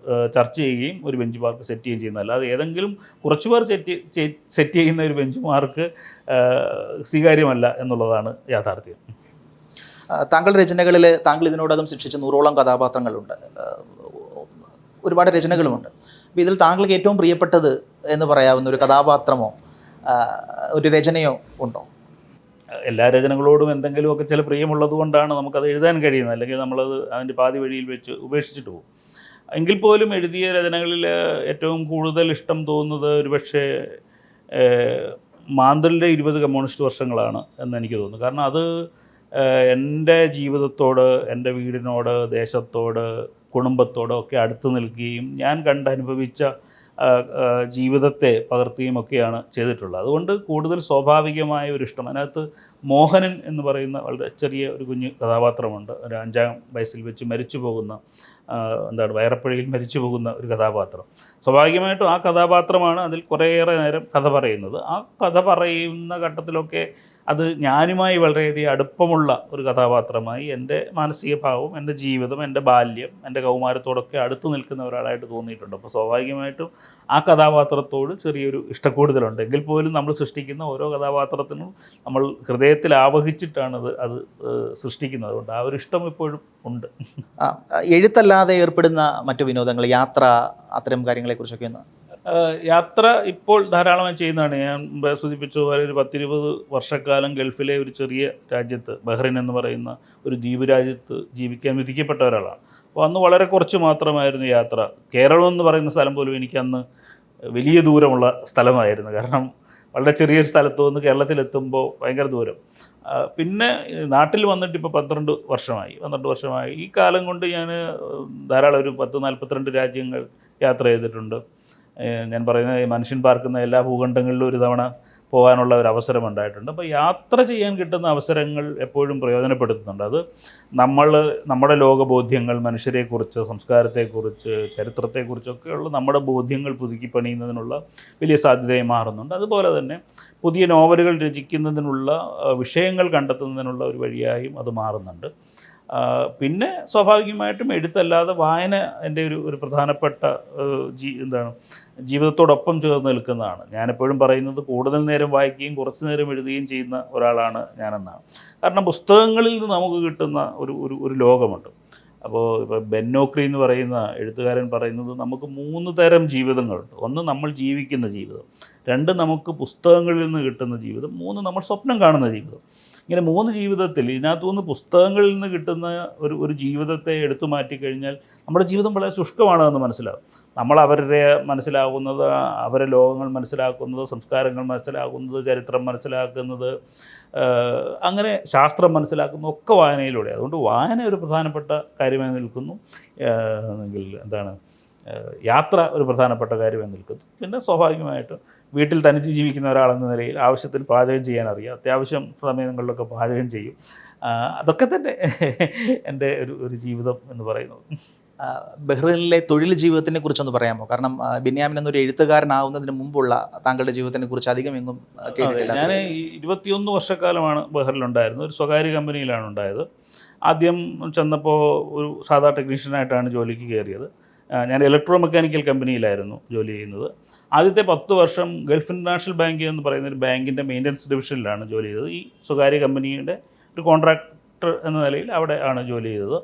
ചർച്ച ചെയ്യുകയും ഒരു ബെഞ്ച് മാർക്ക് സെറ്റ് ചെയ്യുകയും ചെയ്യുന്നത്. അല്ലാതെ ഏതെങ്കിലും കുറച്ചുപേർ സെറ്റ് ചെയ്യുന്ന ഒരു ബെഞ്ച് മാർക്ക് സ്വീകാര്യമല്ല എന്നുള്ളതാണ് യാഥാർത്ഥ്യം. താങ്കളുടെ രചനകളിൽ താങ്കൾ ഇതിനോടകം സൃഷ്ടിച്ച 100ഓളം കഥാപാത്രങ്ങളുണ്ട്, ഒരുപാട് രചനകളുമുണ്ട്. അപ്പോൾ ഇതിൽ താങ്കൾക്ക് ഏറ്റവും പ്രിയപ്പെട്ടത് എന്ന് പറയാവുന്ന ഒരു കഥാപാത്രമോ ഒരു രചനയോ ഉണ്ടോ? എല്ലാ രചനകളോടും എന്തെങ്കിലുമൊക്കെ ചില പ്രിയമുള്ളത് കൊണ്ടാണ് നമുക്കത് എഴുതാൻ കഴിയുന്നത്. അല്ലെങ്കിൽ നമ്മളത് അതിൻ്റെ പാതി വഴിയിൽ വെച്ച് ഉപേക്ഷിച്ചിട്ട് പോകും. എങ്കിൽ പോലും എഴുതിയ രചനകളിൽ ഏറ്റവും കൂടുതൽ ഇഷ്ടം തോന്നുന്നത് ഒരുപക്ഷെ മാന്തലിൻ്റെ 20 കമ്മ്യൂണിസ്റ്റ് വർഷങ്ങളാണ് എന്നെനിക്ക് തോന്നുന്നു. കാരണം അത് എൻ്റെ ജീവിതത്തോട്, എൻ്റെ വീടിനോട്, ദേശത്തോട്, കുടുംബത്തോട് ഒക്കെ അടുത്ത് നിൽക്കുകയും ഞാൻ കണ്ടനുഭവിച്ച ജീവിതത്തെ പകർത്തുകയും ഒക്കെയാണ് ചെയ്തിട്ടുള്ളത്. അതുകൊണ്ട് കൂടുതൽ സ്വാഭാവികമായ ഒരു ഇഷ്ടം. അതിനകത്ത് മോഹനൻ എന്ന് പറയുന്ന വളരെ ചെറിയ ഒരു കുഞ്ഞു കഥാപാത്രമുണ്ട്. ഒരു 5ാം വയസ്സിൽ വെച്ച് മരിച്ചു പോകുന്ന, വയറപ്പുഴയിൽ മരിച്ചു പോകുന്ന ഒരു കഥാപാത്രം. സ്വാഭാവികമായിട്ടും ആ കഥാപാത്രമാണ് അതിൽ കുറേയേറെ നേരം കഥ പറയുന്നത്. ആ കഥ പറയുന്ന ഘട്ടത്തിലൊക്കെ അത് ഞാനുമായി വളരെയധികം അടുപ്പമുള്ള ഒരു കഥാപാത്രമായി എൻ്റെ മാനസിക ഭാവം, എൻ്റെ ജീവിതം, എൻ്റെ ബാല്യം, എൻ്റെ കൗമാരത്തോടൊക്കെ അടുത്ത് നിൽക്കുന്ന ഒരാളായിട്ട് തോന്നിയിട്ടുണ്ട്. അപ്പോൾ സ്വാഭാവികമായിട്ടും ആ കഥാപാത്രത്തോട് ചെറിയൊരു ഇഷ്ടക്കൂടുതലുണ്ട്. എങ്കിൽ പോലും നമ്മൾ സൃഷ്ടിക്കുന്ന ഓരോ കഥാപാത്രത്തിനും നമ്മൾ ഹൃദയത്തിൽ ആവഹിച്ചിട്ടാണ് അത് സൃഷ്ടിക്കുന്നത്. അതുകൊണ്ട് ആ ഒരു ഇഷ്ടം ഇപ്പോഴും ഉണ്ട്. എഴുത്തല്ലാതെ ഏർപ്പെടുന്ന മറ്റു വിനോദങ്ങൾ, യാത്ര, അത്തരം കാര്യങ്ങളെക്കുറിച്ചൊക്കെ ഒന്ന്. യാത്ര ഇപ്പോൾ ധാരാളമായി ചെയ്യുന്നതാണ്. ഞാൻ സൂചിപ്പിച്ചതുപോലെ ഒരു 10-20 വർഷക്കാലം ഗൾഫിലെ ഒരു ചെറിയ രാജ്യത്ത്, ബഹ്റൈൻ എന്ന് പറയുന്ന ഒരു ദ്വീപ് രാജ്യത്ത് ജീവിക്കാൻ വിധിക്കപ്പെട്ട ഒരാളാണ്. അപ്പോൾ അന്ന് വളരെ കുറച്ച് മാത്രമായിരുന്നു യാത്ര. കേരളം എന്ന് പറയുന്ന സ്ഥലം പോലും എനിക്കന്ന് വലിയ ദൂരമുള്ള സ്ഥലമായിരുന്നു. കാരണം വളരെ ചെറിയൊരു സ്ഥലത്ത് നിന്ന് കേരളത്തിലെത്തുമ്പോൾ ഭയങ്കര ദൂരം. പിന്നെ നാട്ടിൽ വന്നിട്ട് ഇപ്പോൾ 12 വർഷമായി. ഈ കാലം കൊണ്ട് ഞാൻ ധാരാളം ഒരു 10-42 രാജ്യങ്ങൾ യാത്ര ചെയ്തിട്ടുണ്ട്. ഞാൻ പറയുന്നത് മനുഷ്യൻ പാർക്കുന്ന എല്ലാ ഭൂഖണ്ഡങ്ങളിലും ഒരു തവണ പോകാനുള്ള ഒരു അവസരം ഉണ്ടായിട്ടുണ്ട്. അപ്പോൾ യാത്ര ചെയ്യാൻ കിട്ടുന്ന അവസരങ്ങൾ എപ്പോഴും പ്രയോജനപ്പെടുത്തുന്നുണ്ട്. അത് നമ്മുടെ ലോകബോധ്യങ്ങൾ, മനുഷ്യരെക്കുറിച്ച്, സംസ്കാരത്തെക്കുറിച്ച്, ചരിത്രത്തെക്കുറിച്ചൊക്കെയുള്ള നമ്മുടെ ബോധ്യങ്ങൾ പുതുക്കി പണിയുന്നതിനുള്ള വലിയ സാധ്യതയായി മാറുന്നുണ്ട്. അതുപോലെ തന്നെ പുതിയ നോവലുകൾ രചിക്കുന്നതിനുള്ള വിഷയങ്ങൾ കണ്ടെത്തുന്നതിനുള്ള ഒരു വഴിയായും അത് മാറുന്നുണ്ട്. പിന്നെ സ്വാഭാവികമായിട്ടും എഴുത്തല്ലാതെ വായന എൻ്റെ ഒരു പ്രധാനപ്പെട്ട ജീവിതത്തോടൊപ്പം ചേർന്ന് നിൽക്കുന്നതാണ്. ഞാനെപ്പോഴും പറയുന്നത് കൂടുതൽ നേരം വായിക്കുകയും കുറച്ച് നേരം എഴുതുകയും ചെയ്യുന്ന ഒരാളാണ് ഞാനെന്നാണ്. കാരണം പുസ്തകങ്ങളിൽ നിന്ന് നമുക്ക് കിട്ടുന്ന ഒരു ലോകമുണ്ട്. അപ്പോൾ ഇപ്പോൾ ബെന്നോക്രി എന്ന് പറയുന്ന എഴുത്തുകാരൻ പറയുന്നത് നമുക്ക് 3 തരം ജീവിതങ്ങളുണ്ട്. ഒന്ന് നമ്മൾ ജീവിക്കുന്ന ജീവിതം, 2 നമുക്ക് പുസ്തകങ്ങളിൽ നിന്ന് കിട്ടുന്ന ജീവിതം, 3 നമ്മൾ സ്വപ്നം കാണുന്ന ജീവിതം. ഇങ്ങനെ 3 ജീവിതത്തിൽ ഇതിനകത്തുനിന്ന് പുസ്തകങ്ങളിൽ നിന്ന് കിട്ടുന്ന ഒരു ജീവിതത്തെ എടുത്തു മാറ്റിക്കഴിഞ്ഞാൽ നമ്മുടെ ജീവിതം വളരെ ശുഷ്കമാണെന്ന് മനസ്സിലാകും. നമ്മൾ അവരുടെ മനസ്സിലാകുന്നത്, അവരെ ലോകങ്ങൾ മനസ്സിലാക്കുന്നത്, സംസ്കാരങ്ങൾ മനസ്സിലാക്കുന്നത്, ചരിത്രം മനസ്സിലാക്കുന്നത്, അങ്ങനെ ശാസ്ത്രം മനസ്സിലാക്കുന്നു ഒക്കെ വായനയിലൂടെ. അതുകൊണ്ട് വായന ഒരു പ്രധാനപ്പെട്ട കാര്യമായി നിൽക്കുന്നു. യാത്ര ഒരു പ്രധാനപ്പെട്ട കാര്യമായി നിൽക്കുന്നു. പിന്നെ സ്വാഭാവികമായിട്ടും വീട്ടിൽ തനിച്ച് ജീവിക്കുന്ന ഒരാളെന്ന നിലയിൽ ആവശ്യത്തിൽ പാചകം ചെയ്യാൻ അറിയാം. അത്യാവശ്യം സമയങ്ങളിലൊക്കെ പാചകം ചെയ്യും. അതൊക്കെ തന്നെ എൻ്റെ ഒരു ജീവിതം എന്ന് പറയുന്നത്. ബഹ്റൈനിലെ തൊഴിൽ ജീവിതത്തിനെ കുറിച്ചൊന്ന് പറയാമോ? കാരണം ബെന്യാമിൻ എന്നൊരു എഴുത്തുകാരനാവുന്നതിന് മുമ്പുള്ള താങ്കളുടെ ജീവിതത്തിനെ കുറിച്ച് അധികം എങ്ങും കേട്ടിട്ടില്ല. ഞാൻ 21 വർഷക്കാലമാണ് ബഹ്റിലുണ്ടായിരുന്നത്. ഒരു സ്വകാര്യ കമ്പനിയിലാണ് ഉണ്ടായത്. ആദ്യം ചെന്നപ്പോൾ ഒരു സാധാ ടെക്നീഷ്യനായിട്ടാണ് ജോലിക്ക് കയറിയത്. ഞാൻ ഇലക്ട്രോ മെക്കാനിക്കൽ കമ്പനിയിലായിരുന്നു ജോലി ചെയ്യുന്നത്. ആദ്യത്തെ 10 വർഷം ഗൾഫ് ഇൻ്റർനാഷണൽ ബാങ്ക് എന്ന് പറയുന്ന ഒരു ബാങ്കിൻ്റെ മെയിൻ്റനൻസ് ഡിവിഷനിലാണ് ജോലി ചെയ്തത്. ഈ സ്വകാര്യ കമ്പനിയുടെ ഒരു കോൺട്രാക്ടർ എന്ന നിലയിൽ അവിടെ ആണ് ജോലി ചെയ്തത്.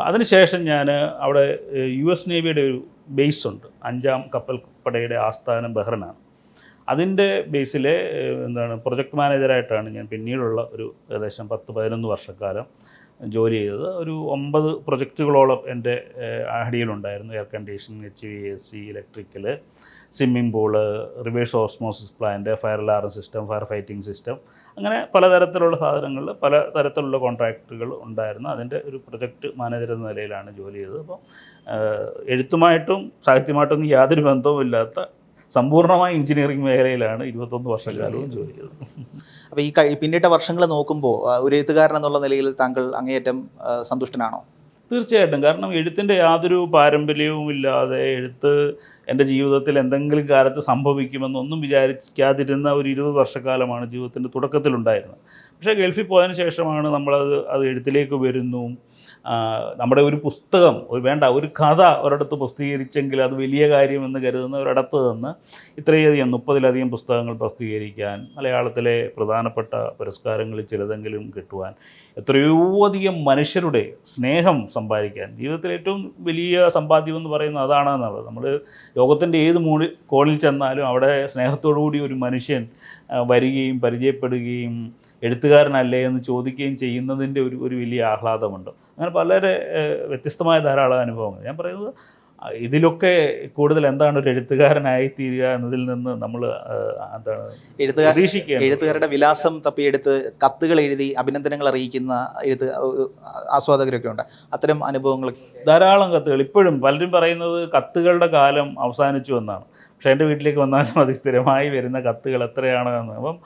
അതിനുശേഷം ഞാൻ അവിടെ US നേവിയുടെ ഒരു ബേസ് ഉണ്ട്. 5-ാം കപ്പൽപ്പടയുടെ ആസ്ഥാനം ബഹ്റിനാണ്. അതിൻ്റെ ബേസിലെ പ്രൊജക്ട് മാനേജറായിട്ടാണ് ഞാൻ പിന്നീടുള്ള ഒരു ഏകദേശം 10-11 വർഷക്കാലം ജോലി ചെയ്തത്. ഒരു 9 പ്രൊജക്റ്റുകളോളം എൻ്റെ അടിയിലുണ്ടായിരുന്നു. Air conditioning, HVAC, electrical, swimming pool, reverse osmosis plant, fire alarm system, fire fighting system, അങ്ങനെ പലതരത്തിലുള്ള സാധനങ്ങളിൽ പല തരത്തിലുള്ള കോൺട്രാക്റ്റുകൾ ഉണ്ടായിരുന്നു. അതിൻ്റെ ഒരു പ്രൊജക്റ്റ് മാനേജർ എന്ന നിലയിലാണ് ജോലി ചെയ്തത്. അപ്പോൾ എഴുത്തുമായിട്ടും സാഹിത്യമായിട്ടൊന്നും യാതൊരു ബന്ധവുമില്ലാത്ത സമ്പൂർണ്ണമായ എഞ്ചിനീയറിംഗ് മേഖലയിലാണ് 21 വർഷക്കാലവും ജോലി ചെയ്തത്. അപ്പോൾ ഈ പിന്നിട്ട വർഷങ്ങൾ നോക്കുമ്പോൾ ഒരു എഴുത്തുകാരൻ എന്നുള്ള നിലയിൽ താങ്കൾ അങ്ങേയറ്റം സന്തുഷ്ടനാണോ? തീർച്ചയായിട്ടും. കാരണം എഴുത്തിൻ്റെ യാതൊരു പാരമ്പര്യവും ഇല്ലാതെ എഴുത്ത് എൻ്റെ ജീവിതത്തിൽ എന്തെങ്കിലും കാലത്ത് സംഭവിക്കുമെന്നൊന്നും വിചാരിക്കാതിരുന്ന ഒരു 20 വർഷക്കാലമാണ് ജീവിതത്തിൻ്റെ തുടക്കത്തിലുണ്ടായിരുന്നത്. പക്ഷേ ഗൾഫിൽ പോയതിന് ശേഷമാണ് അത് എഴുത്തിലേക്ക് വരുന്നു. നമ്മുടെ ഒരു പുസ്തകം ഒരു കഥ ഒരിടത്ത് പ്രസിദ്ധീകരിച്ചെങ്കിൽ അത് വലിയ കാര്യമെന്ന് കരുതുന്ന ഒരിടത്ത് നിന്ന് ഇത്രയധികം 30-ലധികം പുസ്തകങ്ങൾ പ്രസിദ്ധീകരിക്കാൻ, മലയാളത്തിലെ പ്രധാനപ്പെട്ട പുരസ്കാരങ്ങളിൽ ചിലതെങ്കിലും കിട്ടുവാൻ, എത്രയോ അധികം മനുഷ്യരുടെ സ്നേഹം സമ്പാദിക്കാൻ, ജീവിതത്തിലെ ഏറ്റവും വലിയ സമ്പാദ്യമെന്ന് പറയുന്നത് അതാണെന്നുള്ളത്. നമ്മൾ ലോകത്തിൻ്റെ ഏത് കോണിൽ ചെന്നാലും അവിടെ സ്നേഹത്തോടു കൂടി ഒരു മനുഷ്യൻ വരികയും പരിചയപ്പെടുകയും എഴുത്തുകാരനല്ലേ എന്ന് ചോദിക്കുകയും ചെയ്യുന്നതിൻ്റെ ഒരു വലിയ ആഹ്ലാദമുണ്ട്. അങ്ങനെ വളരെ വ്യത്യസ്തമായ ധാരാളം അനുഭവങ്ങൾ. ഞാൻ പറയുന്നത് ഇതിലൊക്കെ കൂടുതൽ എന്താണ് ഒരു എഴുത്തുകാരനായിത്തീരുക എന്നതിൽ നിന്ന് നമ്മൾ പ്രതീക്ഷിക്കുക. എഴുത്തുകാരുടെ വിലാസം തപ്പിയെടുത്ത് കത്തുകൾ എഴുതി അഭിനന്ദനങ്ങൾ അറിയിക്കുന്ന ആസ്വാദകരൊക്കെ ഉണ്ട്. അത്തരം അനുഭവങ്ങൾ ധാരാളം കത്തുകൾ. ഇപ്പോഴും പലരും പറയുന്നത് കത്തുകളുടെ കാലം അവസാനിച്ചു എന്നാണ്. പക്ഷേ എൻ്റെ വീട്ടിലേക്ക് വന്നാലും അത് സ്ഥിരമായി വരുന്ന കത്തുകൾ എത്രയാണ് എന്ന്. അപ്പം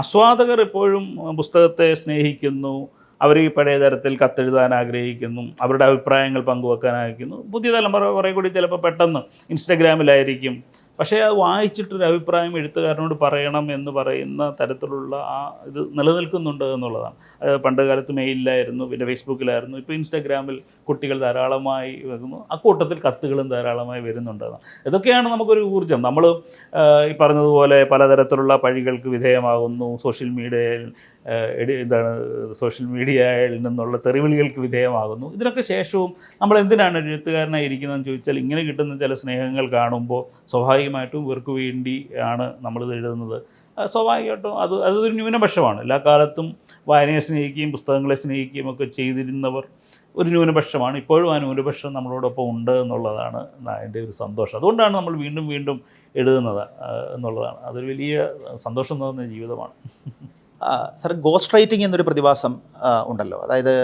ആസ്വാദകർ എപ്പോഴും പുസ്തകത്തെ സ്നേഹിക്കുന്നു. അവർ ഈ പഴയ തരത്തിൽ കത്തെഴുതാൻ ആഗ്രഹിക്കുന്നു, അവരുടെ അഭിപ്രായങ്ങൾ പങ്കുവെക്കാൻ ആഗ്രഹിക്കുന്നു. പുതിയ തലമുറ കുറേ കൂടി ചിലപ്പോൾ പെട്ടെന്ന് ഇൻസ്റ്റഗ്രാമിലായിരിക്കും. പക്ഷേ അത് വായിച്ചിട്ടൊരു അഭിപ്രായം എഴുത്തുകാരനോട് പറയണം എന്ന് പറയുന്ന തരത്തിലുള്ള ഇത് നിലനിൽക്കുന്നുണ്ട് എന്നുള്ളതാണ്. പണ്ട് കാലത്ത് മെയിലിലായിരുന്നു, പിന്നെ ഫേസ്ബുക്കിലായിരുന്നു. ഇപ്പോൾ ഇൻസ്റ്റഗ്രാമിൽ കുട്ടികൾ ധാരാളമായി വരുന്നു. അക്കൂട്ടത്തിൽ കത്തുകളും ധാരാളമായി വരുന്നുണ്ടെന്ന്. ഇതൊക്കെയാണ് നമുക്കൊരു ഊർജ്ജം. നമ്മൾ ഈ പറഞ്ഞതുപോലെ പലതരത്തിലുള്ള പഴികൾക്ക് വിധേയമാകുന്നു. സോഷ്യൽ മീഡിയയിൽ നിന്നുള്ള തെറിവിളികൾക്ക് വിധേയമാകുന്നു. ഇതിനൊക്കെ ശേഷവും നമ്മൾ എന്തിനാണ് ഒരു എഴുത്തുകാരനായി ഇരിക്കുന്നതെന്ന് ചോദിച്ചാൽ, ഇങ്ങനെ കിട്ടുന്ന ചില സ്നേഹങ്ങൾ കാണുമ്പോൾ സ്വാഭാവികമായിട്ടും ഇവർക്ക് വേണ്ടിയാണ് നമ്മളിത് എഴുതുന്നത്. സ്വാഭാവികമായിട്ടും അതൊരു ന്യൂനപക്ഷമാണ്. എല്ലാ കാലത്തും വായനയെ സ്നേഹിക്കുകയും പുസ്തകങ്ങളെ സ്നേഹിക്കുകയും ഒക്കെ ചെയ്തിരുന്നവർ ഒരു ന്യൂനപക്ഷമാണ്. ഇപ്പോഴും ആ ന്യൂനപക്ഷം നമ്മളോടൊപ്പം ഉണ്ട് എന്നുള്ളതാണ് എൻ്റെ ഒരു സന്തോഷം. അതുകൊണ്ടാണ് നമ്മൾ വീണ്ടും വീണ്ടും എഴുതുന്നത് എന്നുള്ളതാണ്. അതൊരു വലിയ സന്തോഷം തോന്നുന്ന ജീവിതമാണ്. സർ, ഗോസ്റ്റ് റൈറ്റിംഗ് എന്നൊരു പ്രതിഭാസം ഉണ്ടല്ലോ. അതായത്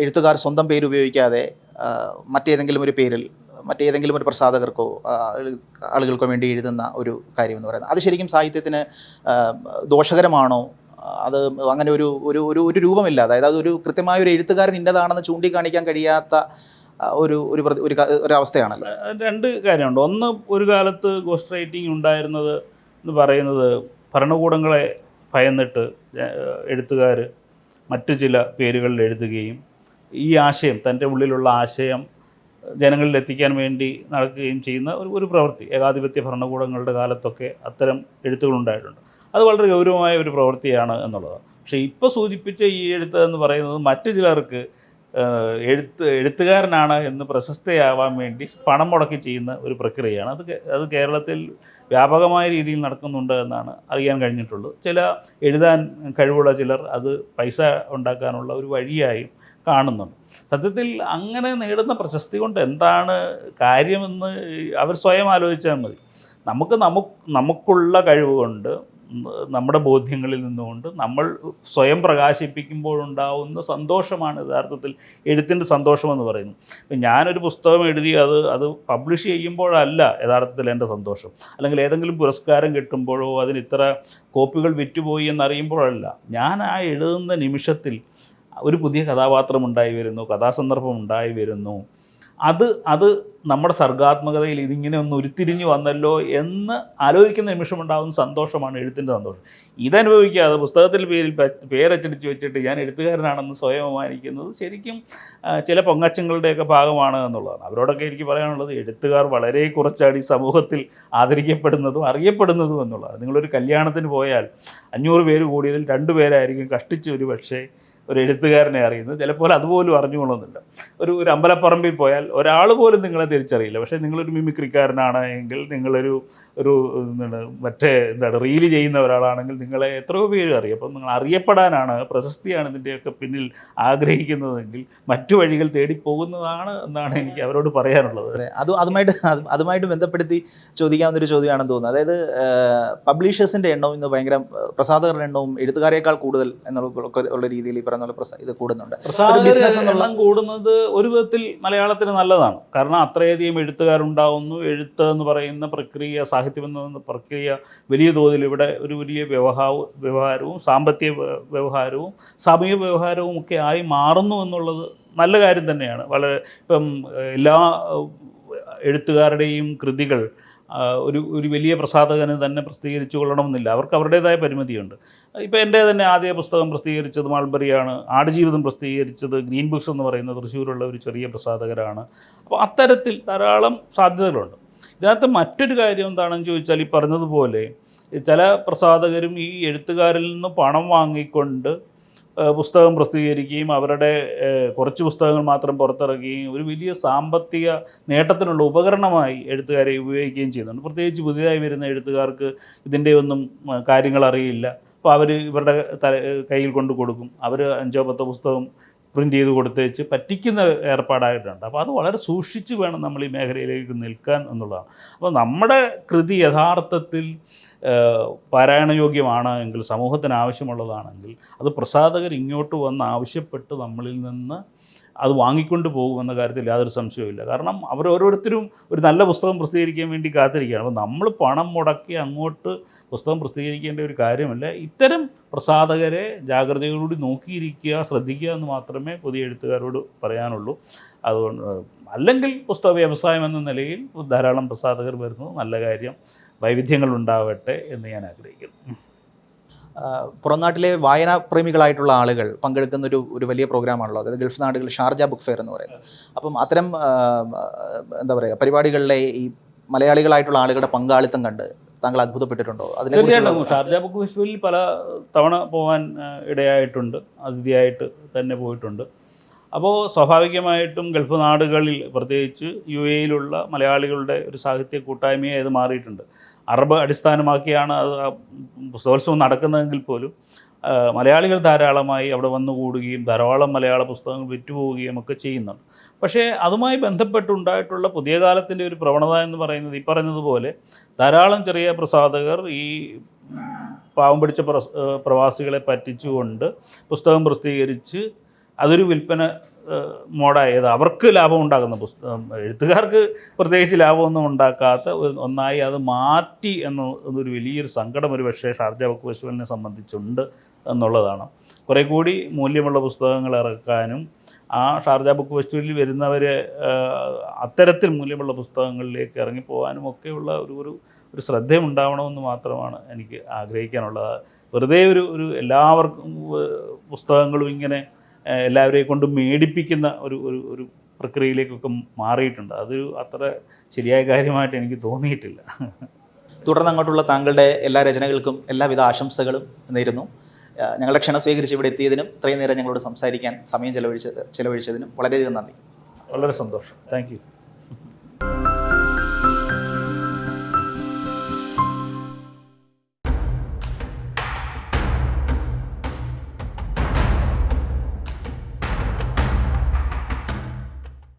എഴുത്തുകാർ സ്വന്തം പേര് ഉപയോഗിക്കാതെ മറ്റേതെങ്കിലും ഒരു പേരിൽ മറ്റേതെങ്കിലും ഒരു പ്രസാധകർക്കോ ആളുകൾക്കോ വേണ്ടി എഴുതുന്ന ഒരു കാര്യം എന്ന് പറയുന്നത്, അത് ശരിക്കും സാഹിത്യത്തിന് ദോഷകരമാണോ? അത് അങ്ങനെ ഒരു രൂപമില്ല. അതായത് അതൊരു കൃത്യമായ ഒരു എഴുത്തുകാരൻ ഇന്നതാണെന്ന് ചൂണ്ടിക്കാണിക്കാൻ കഴിയാത്ത ഒരു അവസ്ഥയാണല്ലോ. രണ്ട് കാര്യമുണ്ട്. ഒന്ന്, ഒരു കാലത്ത് ഗോസ്റ്റ് റൈറ്റിംഗ് ഉണ്ടായിരുന്നത് എന്ന് പറയുന്നത് ഭരണകൂടങ്ങളെ ഭയന്നിട്ട് എഴുത്തുകാർ മറ്റു ചില പേരുകളിൽ എഴുതുകയും ഈ ആശയം, തൻ്റെ ഉള്ളിലുള്ള ആശയം ജനങ്ങളിൽ എത്തിക്കാൻ വേണ്ടി നടക്കുകയും ചെയ്യുന്ന ഒരു പ്രവൃത്തി. ഏകാധിപത്യ ഭരണകൂടങ്ങളുടെ കാലത്തൊക്കെ അത്തരം എഴുത്തുകളുണ്ടായിട്ടുണ്ട്. അത് വളരെ ഗൗരവമായ ഒരു പ്രവൃത്തിയാണ് എന്നുള്ളതാണ്. പക്ഷേ ഇപ്പോൾ സൂചിപ്പിച്ച ഈ എഴുത്ത് എന്ന് പറയുന്നത് മറ്റു ചിലർക്ക് എഴുത്തുകാരനാണ് എന്ന് പ്രശസ്തയാവാൻ വേണ്ടി പണം മുടക്കി ചെയ്യുന്ന ഒരു പ്രക്രിയയാണ്. അത് കേരളത്തിൽ വ്യാപകമായ രീതിയിൽ നടക്കുന്നുണ്ട് എന്നാണ് അറിയാൻ കഴിഞ്ഞിട്ടുള്ളത്. ചില എഴുതാൻ കഴിവുള്ള ചിലർ അത് പൈസ ഉണ്ടാക്കാനുള്ള ഒരു വഴിയായും കാണുന്നുണ്ട്. സത്യത്തിൽ അങ്ങനെ നേടുന്ന പ്രശസ്തി കൊണ്ട് എന്താണ് കാര്യമെന്ന് അവർ സ്വയം ആലോചിച്ചാൽ മതി. നമുക്കുള്ള കഴിവ് കൊണ്ട്, നമ്മുടെ ബോധ്യങ്ങളിൽ നിന്നുകൊണ്ട് നമ്മൾ സ്വയം പ്രകാശിപ്പിക്കുമ്പോഴുണ്ടാവുന്ന സന്തോഷമാണ് യഥാർത്ഥത്തിൽ എഴുത്തിൻ്റെ സന്തോഷമെന്ന് പറയുന്നത്. ഇപ്പം ഞാനൊരു പുസ്തകം എഴുതി അത് പബ്ലിഷ് ചെയ്യുമ്പോഴല്ല യഥാർത്ഥത്തിൽ എൻ്റെ സന്തോഷം, അല്ലെങ്കിൽ ഏതെങ്കിലും പുരസ്കാരം കിട്ടുമ്പോഴോ അതിന് ഇത്ര കോപ്പികൾ വിറ്റുപോയി എന്നറിയുമ്പോഴല്ല. ഞാൻ ആ എഴുതുന്ന നിമിഷത്തിൽ ഒരു പുതിയ കഥാപാത്രം ഉണ്ടായി വരുന്നു, കഥാസന്ദർഭം ഉണ്ടായി വരുന്നു, അത് നമ്മുടെ സർഗാത്മകതയിൽ ഇതിങ്ങനെ ഒന്ന് ഉരുത്തിരിഞ്ഞു വന്നല്ലോ എന്ന് ആലോചിക്കുന്ന നിമിഷമുണ്ടാകുന്ന സന്തോഷമാണ് എഴുത്തിൻ്റെ സന്തോഷം. ഇതനുഭവിക്കാതെ പുസ്തകത്തിൽ പേരച്ചടിച്ച് വെച്ചിട്ട് ഞാൻ എഴുത്തുകാരനാണെന്ന് സ്വയം അഭിമാനിക്കുന്നത് ശരിക്കും ചില പൊങ്ങച്ചങ്ങളുടെയൊക്കെ ഭാഗമാണ് എന്നുള്ളതാണ്. അവരോടൊക്കെ എനിക്ക് പറയാനുള്ളത്, എഴുത്തുകാർ വളരെ കുറച്ചാണ് ഈ സമൂഹത്തിൽ ആദരിക്കപ്പെടുന്നതും അറിയപ്പെടുന്നതും എന്നുള്ളതാണ്. നിങ്ങളൊരു കല്യാണത്തിന് പോയാൽ 500 പേര് കൂടിയതിൽ 2 പേരായിരിക്കും കഷ്ടിച്ച് ഒരു പക്ഷേ ഒരു എഴുത്തുകാരനെ അറിയുന്നത്. ചിലപ്പോൾ അതുപോലും അറിഞ്ഞുകൊള്ളുന്നില്ല. ഒരു അമ്പലപ്പറമ്പിൽ പോയാൽ ഒരാൾ പോലും നിങ്ങളെ തിരിച്ചറിയില്ല. പക്ഷേ നിങ്ങളൊരു മിമിക്രിക്കാരനാണ് എങ്കിൽ, നിങ്ങളൊരു റീല് ചെയ്യുന്ന ഒരാളാണെങ്കിൽ നിങ്ങളെ എത്രയോ പേര് അറിയും. അപ്പം നിങ്ങൾ അറിയപ്പെടാനാണ്, പ്രശസ്തിയാണ് ഇതിൻ്റെയൊക്കെ പിന്നിൽ ആഗ്രഹിക്കുന്നതെങ്കിൽ മറ്റു വഴികൾ തേടി പോകുന്നതാണ് എന്നാണ് എനിക്ക് അവരോട് പറയാനുള്ളത്. അതുമായിട്ട് ബന്ധപ്പെടുത്തി ചോദിക്കാവുന്നൊരു ചോദ്യമാണെന്ന് തോന്നുന്നു. അതായത് പബ്ലിഷേഴ്സിൻ്റെ എണ്ണവും ഇന്ന് ഭയങ്കര, പ്രസാധകരുടെ എണ്ണവും എഴുത്തുകാരേക്കാൾ കൂടുതൽ എന്നുള്ള രീതിയിൽ ഈ പറയുന്ന പോലെ ഇത് കൂടുന്നുണ്ട്. എണ്ണം കൂടുന്നത് ഒരു വിധത്തിൽ മലയാളത്തിന് നല്ലതാണ്. കാരണം അത്രയധികം എഴുത്തുകാരുണ്ടാവുന്നു. എഴുത്ത് എന്ന് പറയുന്ന പ്രക്രിയ, സാഹിത്യം എന്ന പ്രക്രിയ വലിയ തോതിൽ ഇവിടെ ഒരു വലിയ വ്യവഹാരവും സാമ്പത്തിക വ്യവഹാരവും സാമൂഹിക വ്യവഹാരവും ഒക്കെ ആയി മാറുന്നു എന്നുള്ളത് നല്ല കാര്യം തന്നെയാണ്. ഇപ്പം എല്ലാ എഴുത്തുകാരുടെയും കൃതികൾ ഒരു വലിയ പ്രസാധകന് തന്നെ പ്രസിദ്ധീകരിച്ചു കൊള്ളണമെന്നില്ല. അവർക്ക് അവരുടേതായ പരിമിതിയുണ്ട്. ഇപ്പോൾ എൻ്റെ തന്നെ ആദ്യ പുസ്തകം പ്രസിദ്ധീകരിച്ചത് മാൾബറിയാണ്. ആടുജീവിതം പ്രസിദ്ധീകരിച്ചത് ഗ്രീൻ ബുക്സ് എന്ന് പറയുന്ന തൃശ്ശൂരുള്ള ഒരു ചെറിയ പ്രസാധകരാണ്. അപ്പോൾ അത്തരത്തിൽ ധാരാളം സാധ്യതകളുണ്ട്. ഇതിനകത്ത് മറ്റൊരു കാര്യം എന്താണെന്ന് ചോദിച്ചാൽ, ഈ പറഞ്ഞതുപോലെ ചില പ്രസാധകരും ഈ എഴുത്തുകാരിൽ നിന്ന് പണം വാങ്ങിക്കൊണ്ട് പുസ്തകം പ്രസിദ്ധീകരിക്കുകയും അവരുടെ കുറച്ച് പുസ്തകങ്ങൾ മാത്രം പുറത്തിറക്കുകയും ഒരു വലിയ സാമ്പത്തിക നേട്ടത്തിനുള്ള ഉപകരണമായി എഴുത്തുകാരെ ഉപയോഗിക്കുകയും ചെയ്യുന്നുണ്ട്. പ്രത്യേകിച്ച് പുതിയതായി വരുന്ന എഴുത്തുകാർക്ക് ഇതിൻ്റെ ഒന്നും കാര്യങ്ങൾ അറിയില്ല. അപ്പോൾ അവർ ഇവരുടെ കയ്യിൽ കൊണ്ട് കൊടുക്കും. അവർ 5-10 പുസ്തകം പ്രിൻ്റ് ചെയ്ത് കൊടുത്തേച്ച് പറ്റിക്കുന്ന ഏർപ്പാടായിട്ടുണ്ട്. അപ്പോൾ അത് വളരെ സൂക്ഷിച്ച് വേണം നമ്മൾ ഈ മേഖലയിലേക്ക് നിൽക്കാൻ എന്നുള്ളതാണ്. അപ്പോൾ നമ്മുടെ കൃതി യഥാർത്ഥത്തിൽ പാരായണയോഗ്യമാണ് എങ്കിൽ, സമൂഹത്തിന് ആവശ്യമുള്ളതാണെങ്കിൽ, അത് പ്രസാധകർ ഇങ്ങോട്ട് വന്ന് ആവശ്യപ്പെട്ട് നമ്മളിൽ നിന്ന് അത് വാങ്ങിക്കൊണ്ട് പോകുമെന്ന കാര്യത്തിൽ യാതൊരു സംശയവുമില്ല. കാരണം ഓരോരുത്തരും ഒരു നല്ല പുസ്തകം പ്രസിദ്ധീകരിക്കാൻ വേണ്ടി കാത്തിരിക്കുകയാണ്. അപ്പോൾ നമ്മൾ പണം മുടക്കി അങ്ങോട്ട് പുസ്തകം പ്രസിദ്ധീകരിക്കേണ്ട ഒരു കാര്യമല്ല. ഇത്തരം പ്രസാധകരെ ജാഗ്രതയോടുകൂടി നോക്കിയിരിക്കുക, ശ്രദ്ധിക്കുക എന്ന് മാത്രമേ പുതിയ എഴുത്തുകാരോട് പറയാനുള്ളൂ. അതുകൊണ്ട് അല്ലെങ്കിൽ പുസ്തക വ്യവസായം എന്ന നിലയിൽ ധാരാളം പ്രസാധകർ വരുന്നത് നല്ല കാര്യം. വൈവിധ്യങ്ങൾ ഉണ്ടാവട്ടെ എന്ന് ഞാൻ ആഗ്രഹിക്കുന്നു. പുറം നാട്ടിലെ വായനാപ്രേമികളായിട്ടുള്ള ആളുകൾ പങ്കെടുക്കുന്ന ഒരു വലിയ പ്രോഗ്രാമാണല്ലോ, അതായത് ഗൾഫ് നാടുകളിൽ ഷാർജ ബുക്ക് ഫെയർ എന്ന് പറയുന്നത്. അപ്പം അത്തരം എന്താ പറയുക പരിപാടികളിലെ ഈ മലയാളികളായിട്ടുള്ള ആളുകളുടെ പങ്കാളിത്തം കണ്ട് താങ്കൾ അത്ഭുതപ്പെട്ടിട്ടുണ്ടോ? തീർച്ചയായിട്ടും ഷാർജ ബുക്ക് ഫെസ്റ്റിവലിൽ പല തവണ പോകാൻ ഇടയായിട്ടുണ്ട്. അതിഥിയായിട്ട് തന്നെ പോയിട്ടുണ്ട്. അപ്പോൾ സ്വാഭാവികമായിട്ടും ഗൾഫ് നാടുകളിൽ, പ്രത്യേകിച്ച് UAE-യിലുള്ള മലയാളികളുടെ ഒരു സാഹിത്യ കൂട്ടായ്മയായി അത് മാറിയിട്ടുണ്ട്. അറബ് അടിസ്ഥാനമാക്കിയാണ് അത് പുസ്തകോത്സവം നടക്കുന്നതെങ്കിൽ പോലും മലയാളികൾ ധാരാളമായി അവിടെ വന്നു കൂടുകയും ധാരാളം മലയാള പുസ്തകങ്ങൾ വിറ്റുപോവുകയും ഒക്കെ ചെയ്യുന്നുണ്ട്. പക്ഷേ അതുമായി ബന്ധപ്പെട്ടുണ്ടായിട്ടുള്ള പുതിയ കാലത്തിൻ്റെ ഒരു പ്രവണത എന്ന് പറയുന്നത്, ഈ പറഞ്ഞതുപോലെ ധാരാളം ചെറിയ പ്രസാധകർ ഈ പാവം പിടിച്ച പ്രവാസികളെ പറ്റിച്ചുകൊണ്ട് പുസ്തകം പ്രസിദ്ധീകരിച്ച് അതൊരു വിൽപ്പന മോഡായത്, അവർക്ക് ലാഭം ഉണ്ടാകുന്ന പുസ്തകം, എഴുത്തുകാർക്ക് പ്രത്യേകിച്ച് ലാഭമൊന്നും ഉണ്ടാക്കാത്ത ഒന്നായി അത് മാറ്റി എന്നൊരു വലിയൊരു സങ്കടം ഒരു പക്ഷേ ഷാർജ ബുക്ക് ഫെസ്റ്റിവലിനെ സംബന്ധിച്ചുണ്ട് എന്നുള്ളതാണ്. കുറേ കൂടി മൂല്യമുള്ള പുസ്തകങ്ങൾ ഇറക്കാനും ആ ഷാർജ ബുക്ക് ഫെസ്റ്റിവലിൽ വരുന്നവരെ അത്തരത്തിൽ മൂല്യമുള്ള പുസ്തകങ്ങളിലേക്ക് ഇറങ്ങിപ്പോകാനും ഒക്കെയുള്ള ഒരു ശ്രദ്ധയുണ്ടാവണമെന്ന് മാത്രമാണ് എനിക്ക് ആഗ്രഹിക്കാനുള്ളത്. വെറുതെ ഒരു എല്ലാവർക്കും പുസ്തകങ്ങളും ഇങ്ങനെ എല്ലാവരെയും കൊണ്ട് മേടിപ്പിക്കുന്ന ഒരു പ്രക്രിയയിലേക്കൊക്കെ മാറിയിട്ടുണ്ട്. അതൊരു അത്ര ശരിയായ കാര്യമായിട്ട് എനിക്ക് തോന്നിയിട്ടില്ല. തുടർന്ന് അങ്ങോട്ടുള്ള താങ്കളുടെ എല്ലാ രചനകൾക്കും എല്ലാവിധ ആശംസകളും നേരുന്നു. ഞങ്ങളുടെ ക്ഷണം സ്വീകരിച്ച് ഇവിടെ എത്തിയതിനും ഇത്രയും നേരം ഞങ്ങളോട് സംസാരിക്കാൻ സമയം ചെലവഴിച്ചതിനും വളരെയധികം നന്ദി. വളരെ സന്തോഷം. Thank you.